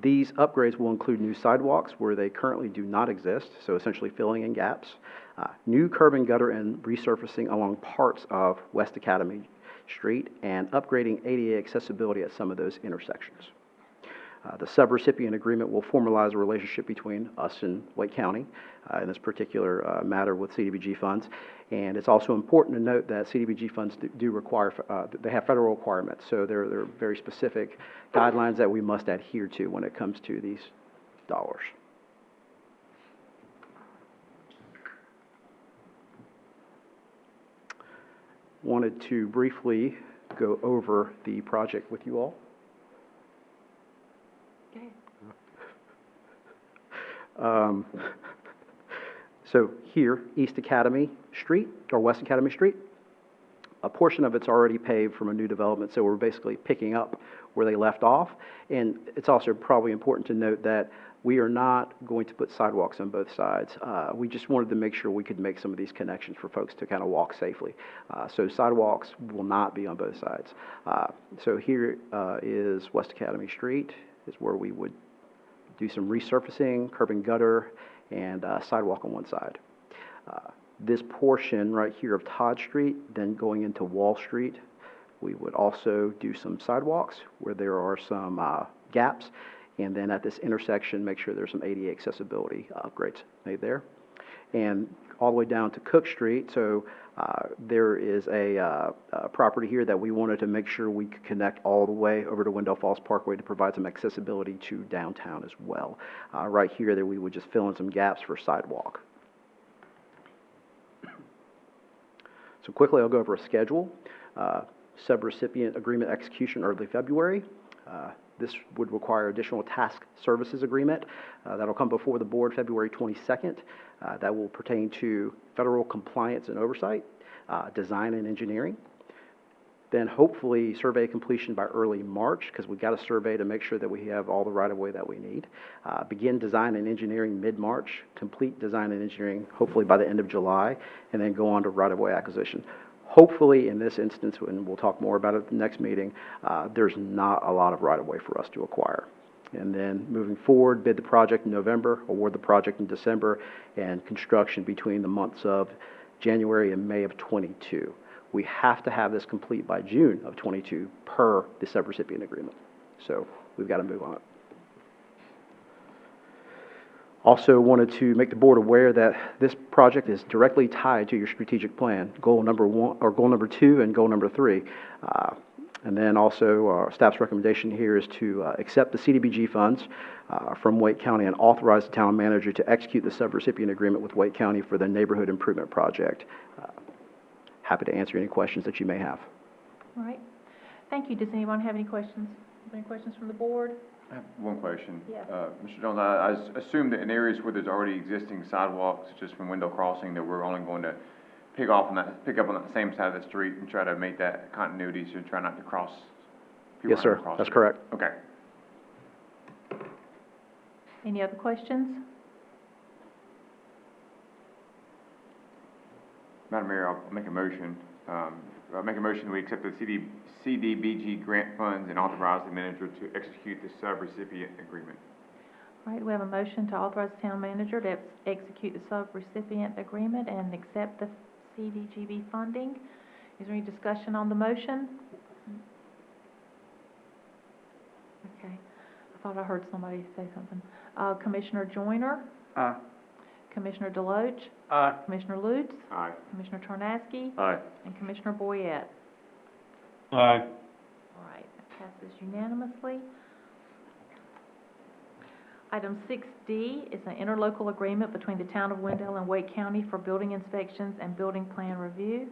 These upgrades will include new sidewalks where they currently do not exist, so essentially filling in gaps, new curb and gutter and resurfacing along parts of West Academy Street, and upgrading ADA accessibility at some of those intersections. The subrecipient agreement will formalize a relationship between us and Wake County in this particular matter with CDBG funds. And it's also important to note that CDBG funds do require, they have federal requirements, so there are very specific guidelines that we must adhere to when it comes to these dollars. Wanted to briefly go over the project with you all. So here, East Academy Street, or West Academy Street, a portion of it's already paved from a new development, so we're basically picking up where they left off. And it's also probably important to note that we are not going to put sidewalks on both sides. We just wanted to make sure we could make some of these connections for folks to kind of walk safely. So sidewalks will not be on both sides. So here is West Academy Street, is where we would do some resurfacing, curb and gutter, and sidewalk on one side. This portion right here of Todd Street, then going into Wall Street, we would also do some sidewalks where there are some gaps, and then at this intersection, make sure there's some ADA accessibility upgrades made there. And all the way down to Cook Street, so there is a property here that we wanted to make sure we could connect all the way over to Wendell Falls Parkway to provide some accessibility to downtown as well. Right here, that we would just fill in some gaps for sidewalk. So quickly, I'll go over a schedule. Subrecipient agreement execution early February. This would require additional task services agreement. That'll come before the board February 22nd. That will pertain to federal compliance and oversight, design and engineering. Then hopefully survey completion by early March, because we've got a survey to make sure that we have all the right-of-way that we need. Begin design and engineering mid-March, complete design and engineering hopefully by the end of July, and then go on to right-of-way acquisition. Hopefully, in this instance, and we'll talk more about it at the next meeting, there's not a lot of right-of-way for us to acquire. And then moving forward, bid the project in November, award the project in December, and construction between the months of January and May of '22. We have to have this complete by June of '22 per the subrecipient agreement. So we've got to move on it. Also wanted to make the board aware that this project is directly tied to your strategic plan, goal number 1, or goal number 2, and goal number 3. And then also, our staff's recommendation here is to accept the CDBG funds from Wake County and authorize the town manager to execute the subrecipient agreement with Wake County for the neighborhood improvement project. Happy to answer any questions that you may have. All right. Thank you. Does anyone have any questions? Any questions from the board? I have one question. Yes. Mr. Jones, I assume that in areas where there's already existing sidewalks, just from Wendell Crossing, that we're only going to pick up on that same side of the street and try to make that continuity, so try not to cross. Yes, sir. That's correct. Okay. Any other questions? Madam Mayor, I'll make a motion. We accept the CDBG grant funds and authorize the manager to execute the subrecipient agreement. All right, we have a motion to authorize the town manager to execute the subrecipient agreement and accept the CDBG funding. Is there any discussion on the motion? Okay, I thought I heard somebody say something. Commissioner Joyner? Aye. Commissioner Deloach? Aye. Commissioner Lutz? Aye. Commissioner Tornaski? Aye. And Commissioner Boyette? Aye. All right, that passes unanimously. Item 6D is an interlocal agreement between the town of Wendell and Wake County for building inspections and building plan review.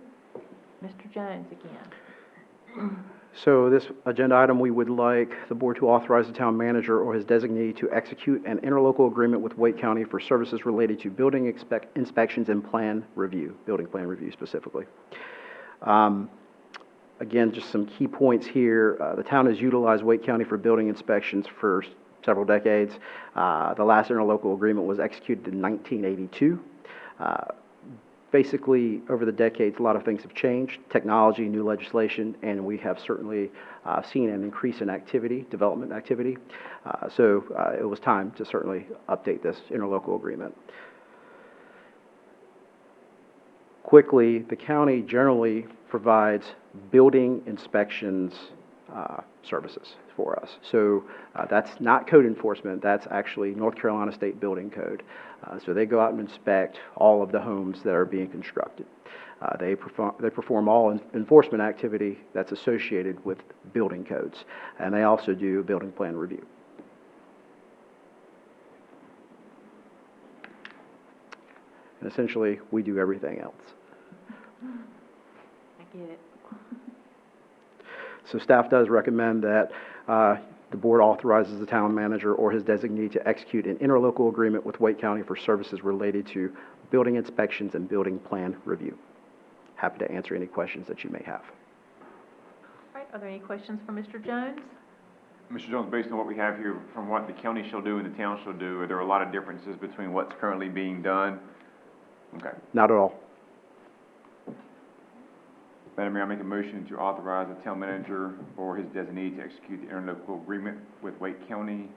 Mr. Jones again. So this agenda item, we would like the board to authorize the town manager or his designee to execute an interlocal agreement with Wake County for services related to building inspections and plan review, building plan review specifically. Again, just some key points here. The town has utilized Wake County for building inspections for several decades. The last interlocal agreement was executed in 1982. Basically, over the decades, a lot of things have changed, technology, new legislation, and we have certainly seen an increase in activity, development activity. So it was time to certainly update this interlocal agreement. Quickly, the county generally provides building inspections services for us. So that's not code enforcement, that's actually North Carolina State Building Code. So they go out and inspect all of the homes that are being constructed. They perform all enforcement activity that's associated with building codes, and they also do building plan review. And essentially, we do everything else. I get it. So staff does recommend that the board authorizes the town manager or his designee to execute an interlocal agreement with Wake County for services related to building inspections and building plan review. Happy to answer any questions that you may have. All right, are there any questions for Mr. Jones? Mr. Jones, based on what we have here, from what the county shall do and the town shall do, are there a lot of differences between what's currently being done? Okay. Not at all. Madam Mayor, I make a motion to authorize the town manager or his designee to execute the interlocal agreement with Wake County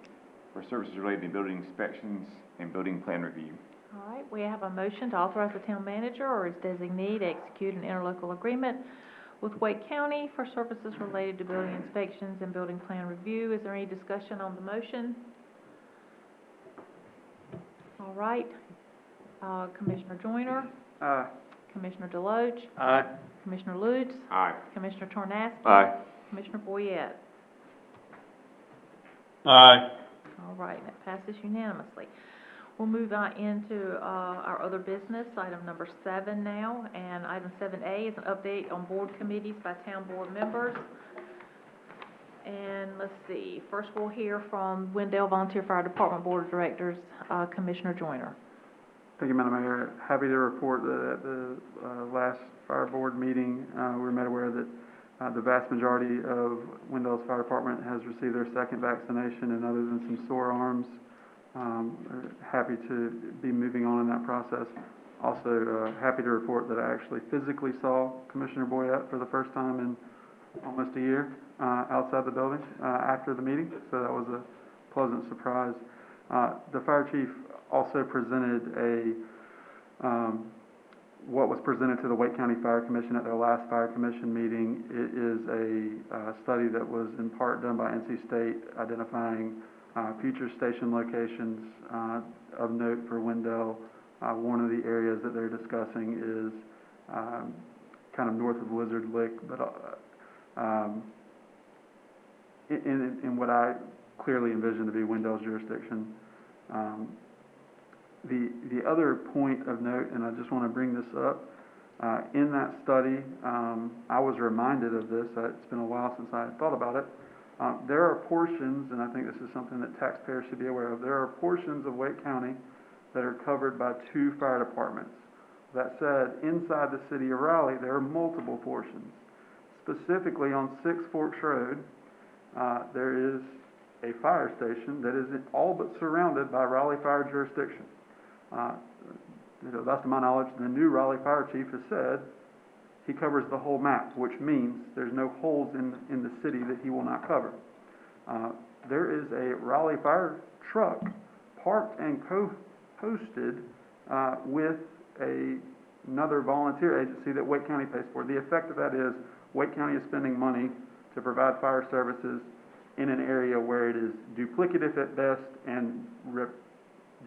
for services related to building inspections and building plan review. All right, we have a motion to authorize the town manager or his designee to execute an interlocal agreement with Wake County for services related to building inspections and building plan review. Is there any discussion on the motion? All right, Commissioner Joyner? Aye. Commissioner Deloach? Aye. Commissioner Lutz? Aye. Commissioner Tornaski? Aye. Commissioner Boyette? Aye. All right, that passes unanimously. We'll move on into our other business, item number 7 now, and item 7A is an update on board committees by town board members. And let's see, first we'll hear from Wendell Volunteer Fire Department Board of Directors, Commissioner Joyner. Thank you, Madam Mayor. Happy to report that at the last fire board meeting, we were made aware that the vast majority of Wendell's Fire Department has received their second vaccination, and other than some sore arms, we're happy to be moving on in that process. Also, happy to report that I actually physically saw Commissioner Boyette for the first time in almost a year outside the building after the meeting, so that was a pleasant surprise. The fire chief also presented what was presented to the Wake County Fire Commission at their last Fire Commission meeting. It is a study that was in part done by NC State, identifying future station locations of note for Wendell. One of the areas that they're discussing is kind of north of Lizard Lick, but in what I clearly envision to be Wendell's jurisdiction. The other point of note, and I just want to bring this up, in that study, I was reminded of this. It's been a while since I thought about it. There are portions, and I think this is something that taxpayers should be aware of, there are portions of Wake County that are covered by 2 fire departments. That said, inside the city of Raleigh, there are multiple portions. Specifically on 6 Forks Road, there is a fire station that is all but surrounded by Raleigh Fire jurisdiction. To the best of my knowledge, the new Raleigh Fire Chief has said he covers the whole map, which means there's no holes in the city that he will not cover. There is a Raleigh Fire truck parked and co-hosted with another volunteer agency that Wake County pays for. The effect of that is Wake County is spending money to provide fire services in an area where it is duplicative at best and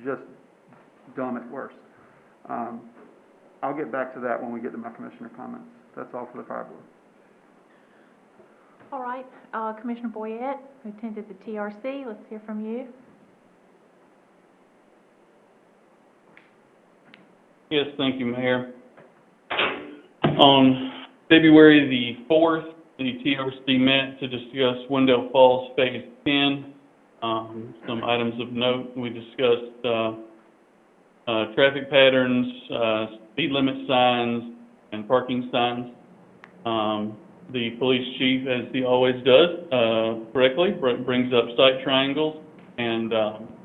just dumb at worst. I'll get back to that when we get to my commissioner comments. That's all for the fire board. All right, Commissioner Boyette, who attended the TRC, let's hear from you. Yes, thank you, Mayor. On February the 4th, the TRC met to discuss Wendell Falls Phase 10. Some items of note, we discussed traffic patterns, speed limit signs, and parking signs. The police chief, as he always does, correctly, brings up site triangles and,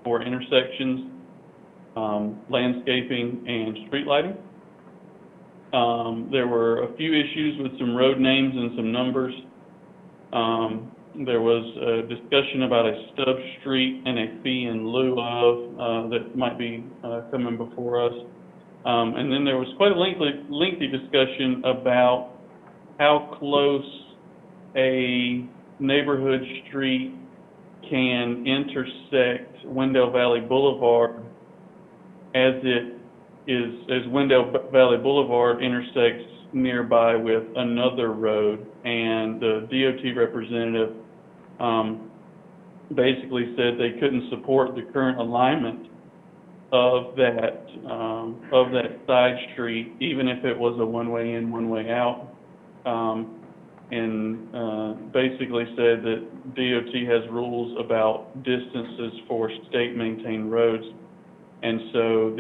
for intersections, landscaping and street lighting. There were a few issues with some road names and some numbers. There was a discussion about a stub street and a fee in lieu of, that might be, coming before us. And then there was quite a lengthy discussion about how close a neighborhood street can intersect Wendell Valley Boulevard as Wendell Valley Boulevard intersects nearby with another road. And the DOT representative basically said they couldn't support the current alignment of that side street, even if it was a one-way in, one-way out. And basically said that DOT has rules about distances for state-maintained roads. And so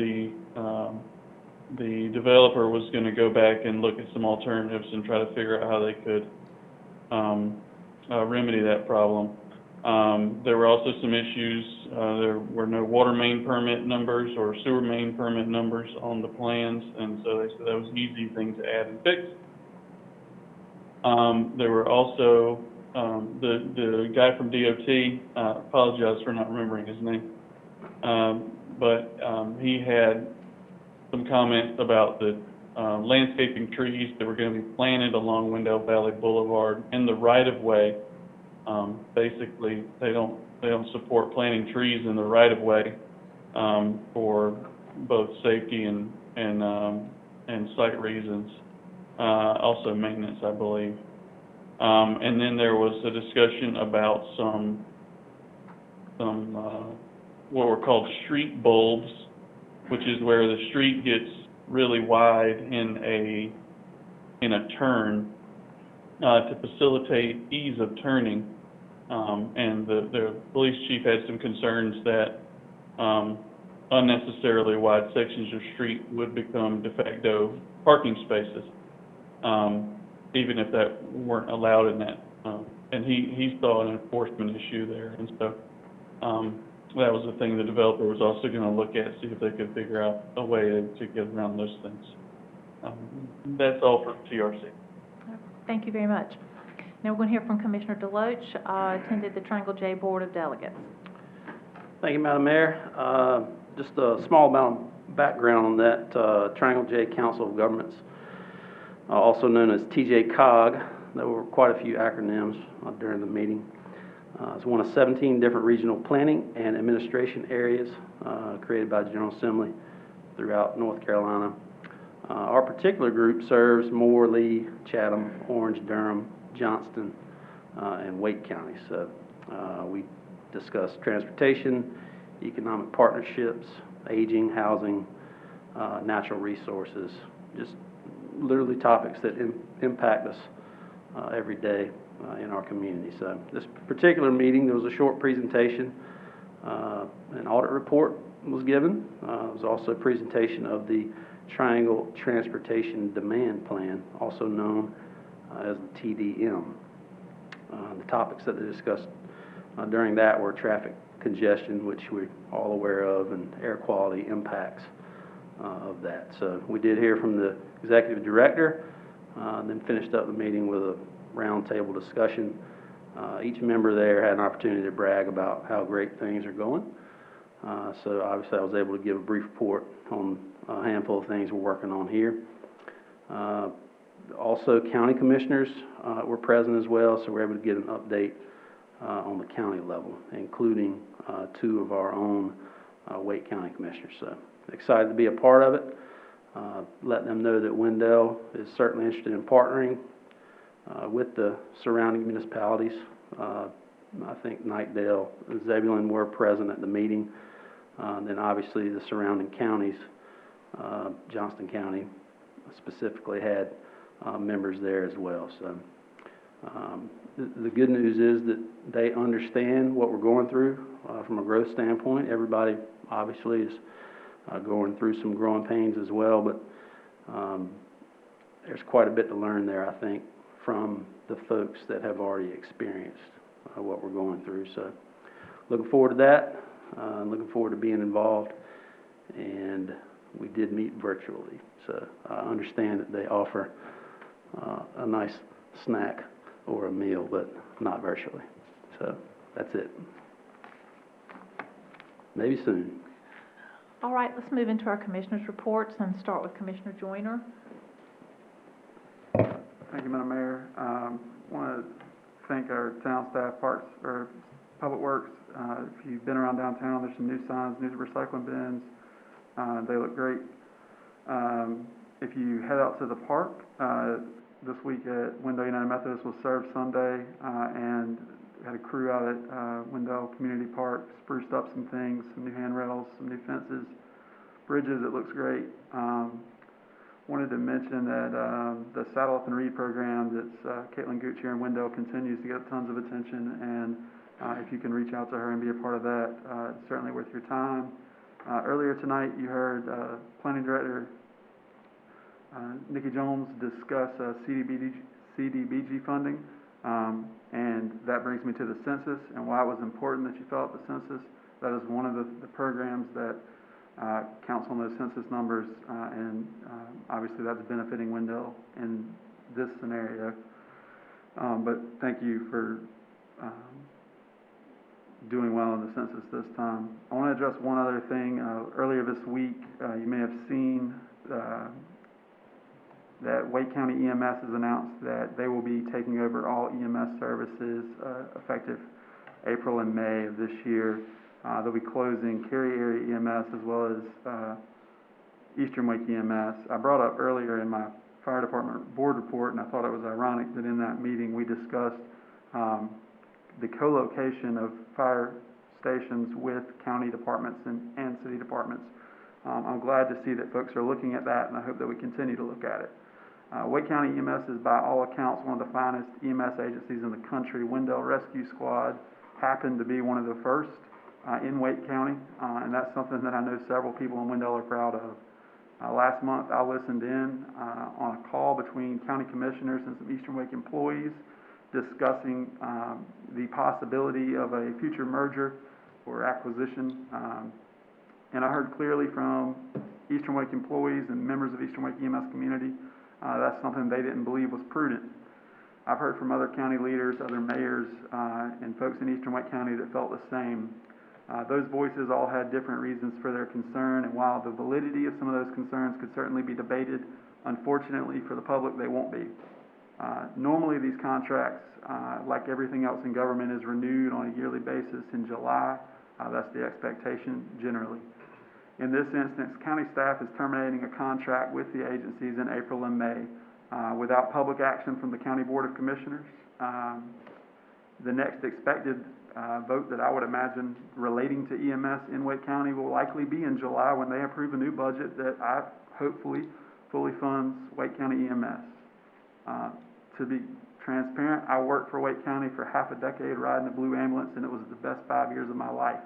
the developer was going to go back and look at some alternatives and try to figure out how they could remedy that problem. There were also some issues. There were no water main permit numbers or sewer main permit numbers on the plans, and so they said that was an easy thing to add and fix. There were also the guy from DOT, apologize for not remembering his name, but he had some comments about the landscaping trees that were going to be planted along Wendell Valley Boulevard in the right-of-way. Basically, they don't support planting trees in the right-of-way for both safety and site reasons, also maintenance, I believe. And then there was a discussion about some what were called street bulbs, which is where the street gets really wide in a turn to facilitate ease of turning. And the police chief had some concerns that unnecessarily wide sections of street would become de facto parking spaces, even if that weren't allowed in that. And he saw an enforcement issue there. And so that was the thing the developer was also going to look at, see if they could figure out a way to get around those things. That's all for TRC. Thank you very much. Now we're going to hear from Commissioner Deloach, attended the Triangle J Board of Delegates. Thank you, Madam Mayor. Just a small amount of background on that Triangle J Council of Governments, also known as TJCOG. There were quite a few acronyms during the meeting. It's one of 17 different regional planning and administration areas created by the General Assembly throughout North Carolina. Our particular group serves Moore, Lee, Chatham, Orange, Durham, Johnston, and Wake counties. So we discuss transportation, economic partnerships, aging, housing, natural resources, just literally topics that impact us every day in our community. So this particular meeting, there was a short presentation, an audit report was given. There was also a presentation of the Triangle Transportation Demand Plan, also known as the TDM. The topics that they discussed during that were traffic congestion, which we're all aware of, and air quality impacts of that. So we did hear from the executive director, then finished up the meeting with a roundtable discussion. Each member there had an opportunity to brag about how great things are going. So obviously I was able to give a brief report on a handful of things we're working on here. Also, county commissioners were present as well, so we're able to get an update on the county level, including two of our own Wake County commissioners. So excited to be a part of it. Let them know that Wendell is certainly interested in partnering with the surrounding municipalities. I think Knightdale and Zebulon were present at the meeting. Then obviously the surrounding counties, Johnston County specifically had members there as well. So the good news is that they understand what we're going through from a growth standpoint. Everybody obviously is going through some growing pains as well, but there's quite a bit to learn there, I think, from the folks that have already experienced what we're going through. So looking forward to that, looking forward to being involved, and we did meet virtually. So I understand that they offer a nice snack or a meal, but not virtually. So that's it. Maybe soon. All right, let's move into our commissioners' reports and start with Commissioner Joyner. Thank you, Madam Mayor. Want to thank our town staff, Parks, or Public Works. If you've been around downtown, there's some new signs, new recycling bins. They look great. If you head out to the park, this week at Wendell United Methodist was served Sunday, and had a crew out at Wendell Community Park, spruced up some things, some new handrails, some new fences, bridges. It looks great. Wanted to mention that the Saddle Up and Read program that's Caitlin Gooch here in Wendell continues to get tons of attention, and if you can reach out to her and be a part of that, it's certainly worth your time. Earlier tonight, you heard Planning Director Nikki Jones discuss CDBG funding, and that brings me to the census and why it was important that you fill out the census. That is one of the programs that counts on those census numbers, and obviously that's benefiting Wendell in this scenario. But thank you for doing well in the census this time. I want to address one other thing. Earlier this week, you may have seen that Wake County EMS has announced that they will be taking over all EMS services effective April and May of this year. They'll be closing Cary area EMS as well as Eastern Wake EMS. I brought up earlier in my fire department board report, and I thought it was ironic that in that meeting we discussed the co-location of fire stations with county departments and city departments. I'm glad to see that folks are looking at that, and I hope that we continue to look at it. Wake County EMS is by all accounts one of the finest EMS agencies in the country. Wendell Rescue Squad happened to be one of the first in Wake County, and that's something that I know several people in Wendell are proud of. Last month, I listened in on a call between county commissioners and some Eastern Wake employees discussing the possibility of a future merger or acquisition. And I heard clearly from Eastern Wake employees and members of Eastern Wake EMS community, that's something they didn't believe was prudent. I've heard from other county leaders, other mayors, and folks in Eastern Wake County that felt the same. Those voices all had different reasons for their concern, and while the validity of some of those concerns could certainly be debated, unfortunately for the public, they won't be. Normally, these contracts, like everything else in government, is renewed on a yearly basis in July. That's the expectation generally. In this instance, county staff is terminating a contract with the agencies in April and May without public action from the County Board of Commissioners. The next expected vote that I would imagine relating to EMS in Wake County will likely be in July when they approve a new budget that I hopefully fully funds Wake County EMS. To be transparent, I worked for Wake County for half a decade riding a blue ambulance, and it was the best 5 years of my life.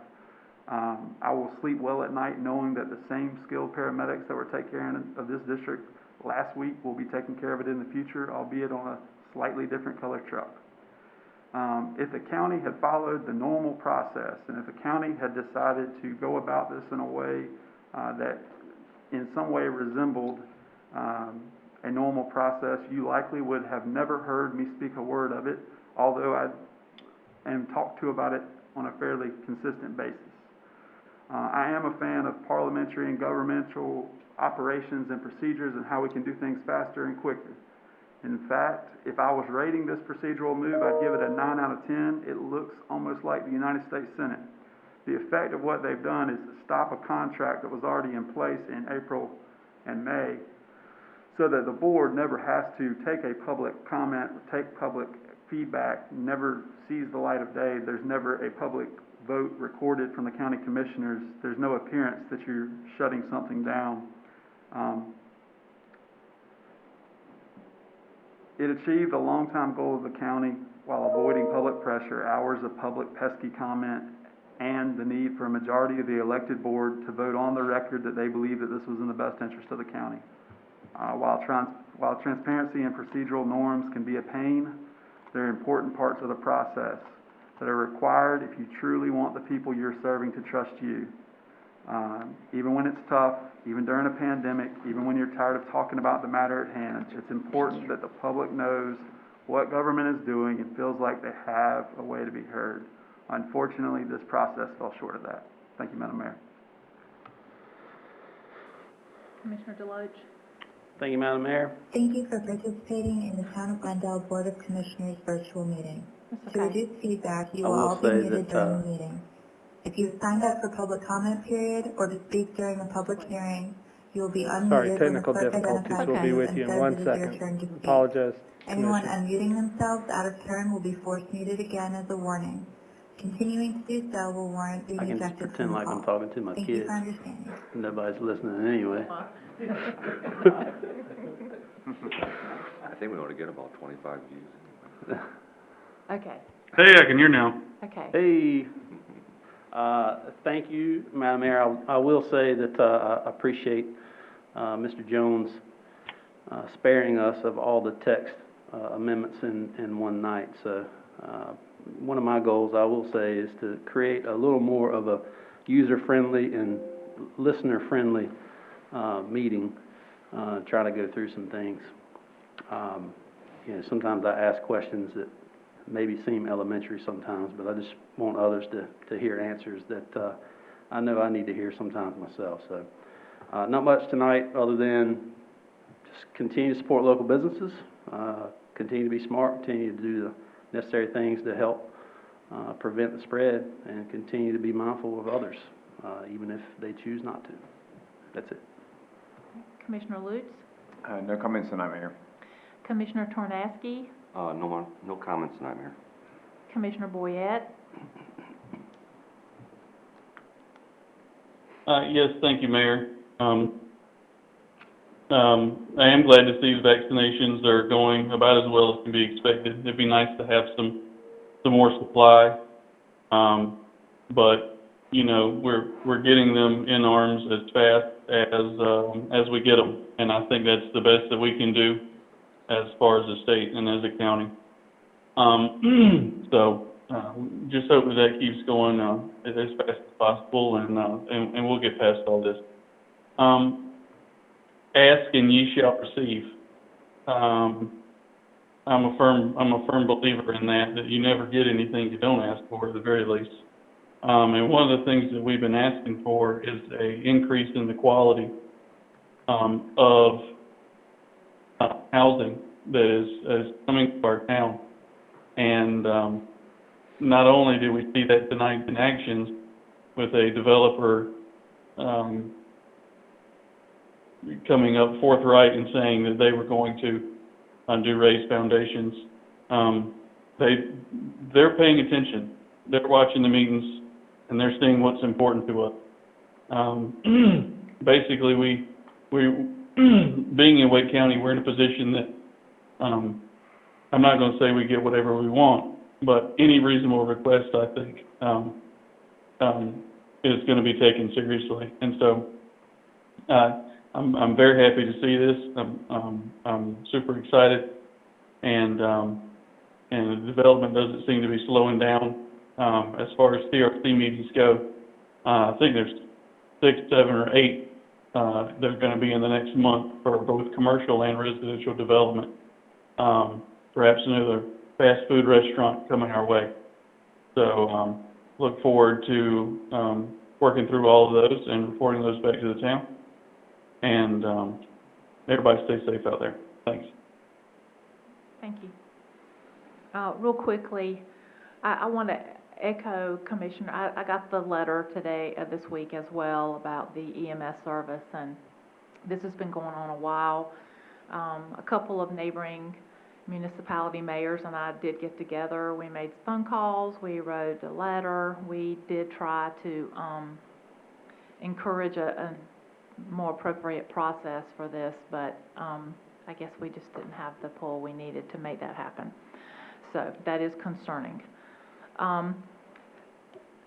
I will sleep well at night knowing that the same skilled paramedics that were taking care of this district last week will be taking care of it in the future, albeit on a slightly different color truck. If the county had followed the normal process, and if the county had decided to go about this in a way that in some way resembled a normal process, you likely would have never heard me speak a word of it, although I am talked to about it on a fairly consistent basis. I am a fan of parliamentary and governmental operations and procedures and how we can do things faster and quicker. In fact, if I was rating this procedural move, I'd give it a 9 out of 10. It looks almost like the United States Senate. The effect of what they've done is to stop a contract that was already in place in April and May, so that the board never has to take a public comment, take public feedback, never sees the light of day. There's never a public vote recorded from the county commissioners. There's no appearance that you're shutting something down. It achieved a long-time goal of the county while avoiding public pressure, hours of public pesky comment, and the need for a majority of the elected board to vote on the record that they believe that this was in the best interest of the county. While transparency and procedural norms can be a pain, they're important parts of the process that are required if you truly want the people you're serving to trust you. Even when it's tough, even during a pandemic, even when you're tired of talking about the matter at hand, it's important that the public knows what government is doing and feels like they have a way to be heard. Unfortunately, this process fell short of that. Thank you, Madam Mayor. Commissioner Deloach? Thank you, Madam Mayor. Thank you for participating in the Town of Wendell Board of Commissioners virtual meeting. That's To okay. reduce feedback, you I will will all be say muted that, during the meeting. If you signed up for public comment period or to speak during a public hearing, you will be Sorry, unmuted when the technical clerk difficulties. identifies We'll be you with and you in says 1 it is your second. turn to speak. Apologize, Anyone Commissioner. unmuting themselves out of turn will be force muted again as a warning. Continuing to do so will warrant being I can just ejected pretend from the like I'm call. talking to my Thank you kids. for understanding. Nobody's listening anyway. I think we ought to get about 25 views anyway. Okay, Hey, I can hear now. okay. Hey, thank you, Madam Mayor. I will say that, I appreciate, Mr. Jones, sparing us of all the text, amendments in one night. So, one of my goals, I will say, is to create a little more of a user-friendly and listener-friendly, meeting, try to go through some things. Sometimes I ask questions that maybe seem elementary sometimes, but I just want others to hear answers that I know I need to hear sometimes myself. So, not much tonight other than just continue to support local businesses, continue to be smart, continue to do the necessary things to help prevent the spread, and continue to be mindful of others, even if they choose not to. That's it. Commissioner Lutz? No comments tonight, Mayor. Commissioner Tornaski? No comments tonight, Mayor. Commissioner Boyette? Yes, thank you, Mayor. I am glad to see the vaccinations are going about as well as can be expected. It'd be nice to have some more supply. But, we're getting them in arms as fast as we get them. And I think that's the best that we can do as far as the state and as a county. Just hoping that keeps going as fast as possible, and we'll get past all this. Ask and ye shall receive. I'm a firm believer in that you never get anything you don't ask for at the very least. And one of the things that we've been asking for is a increase in the quality of housing that is coming to our town. And not only did we see that tonight in actions with a developer coming up forthright and saying that they were going to do raised foundations, they're paying attention. They're watching the meetings, and they're seeing what's important to us. Basically, we being in Wake County, we're in a position that I'm not going to say we get whatever we want, but any reasonable request, I think, is going to be taken seriously. And so, I'm very happy to see this. I'm super excited, and the development doesn't seem to be slowing down. As far as CRC meetings go, I think there's 6, 7, or 8 that are going to be in the next month for both commercial and residential development. Perhaps another fast food restaurant coming our way. So look forward to working through all of those and reporting those back to the town. And everybody stay safe out there. Thanks. Thank you. Real quickly, I want to echo Commissioner, I got the letter today, this week as well, about the EMS service, and this has been going on a while. A couple of neighboring municipality mayors and I did get together. We made phone calls, we wrote a letter, we did try to encourage a more appropriate process for this, but I guess we just didn't have the pull we needed to make that happen. So that is concerning.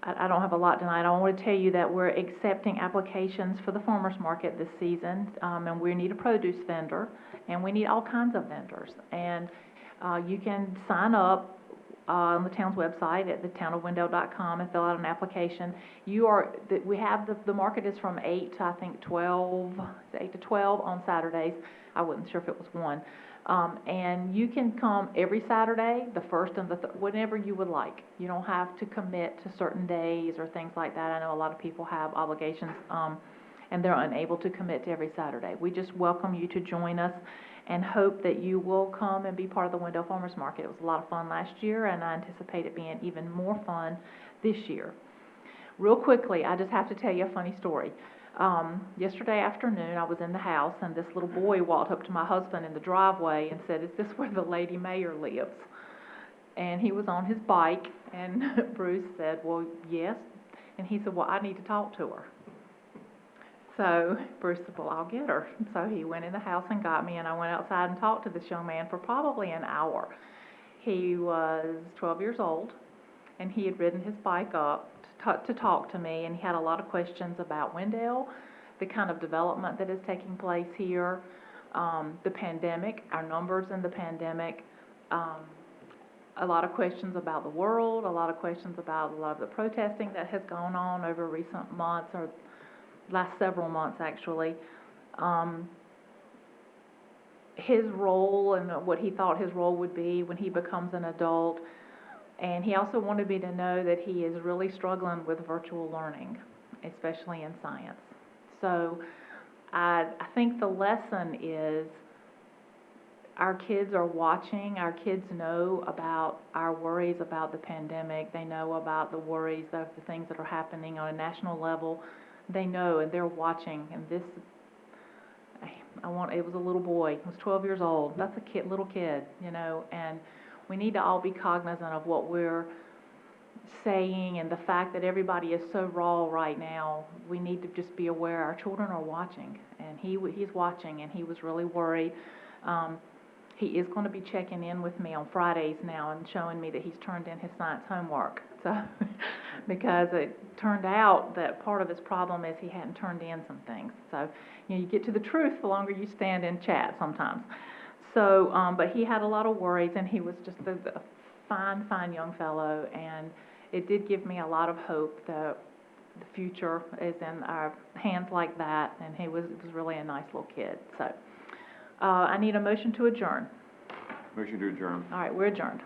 I don't have a lot tonight. I want to tell you that we're accepting applications for the farmer's market this season, and we need a produce vendor, and we need all kinds of vendors. And you can sign up on the town's website at thetownofwendell.com and fill out an application. We have, the market is from 8 to, I think, 12, 8 to 12 on Saturdays. I wasn't sure if it was 1. And you can come every Saturday, the first and whenever you would like. You don't have to commit to certain days or things like that. I know a lot of people have obligations, and they're unable to commit to every Saturday. We just welcome you to join us and hope that you will come and be part of the Wendell Farmers Market. It was a lot of fun last year, and I anticipate it being even more fun this year. Real quickly, I just have to tell you a funny story. Yesterday afternoon, I was in the house, and this little boy walked up to my husband in the driveway and said, "Is this where the lady mayor lives?" And he was on his bike, and Bruce said, "Well, yes." And he said, "Well, I need to talk to her." So Bruce said, "Well, I'll get her." So he went in the house and got me, and I went outside and talked to this young man for probably an hour. He was 12 years old, and he had ridden his bike up to talk to me, and he had a lot of questions about Wendell, the kind of development that is taking place here, the pandemic, our numbers in the pandemic, a lot of questions about the world, a lot of questions about a lot of the protesting that has gone on over recent months, or last several months actually. His role and what he thought his role would be when he becomes an adult. And he also wanted me to know that he is really struggling with virtual learning, especially in science. So I think the lesson is our kids are watching. Our kids know about our worries about the pandemic. They know about the worries of the things that are happening on a national level. They know, and they're watching. And this, it was a little boy. He was 12 years old. That's a little kid, you know, and we need to all be cognizant of what we're saying, and the fact that everybody is so raw right now. We need to just be aware our children are watching, and he's watching, and he was really worried. He is going to be checking in with me on Fridays now and showing me that he's turned in his science homework. So, because it turned out that part of his problem is he hadn't turned in some things. So, you know, you get to the truth the longer you stand in chat sometimes. So, but he had a lot of worries, and he was just a fine, fine young fellow, and it did give me a lot of hope that the future is in our hands like that, and he was really a nice little kid. So, I need a motion to adjourn. Motion to adjourn. All right, we're adjourned.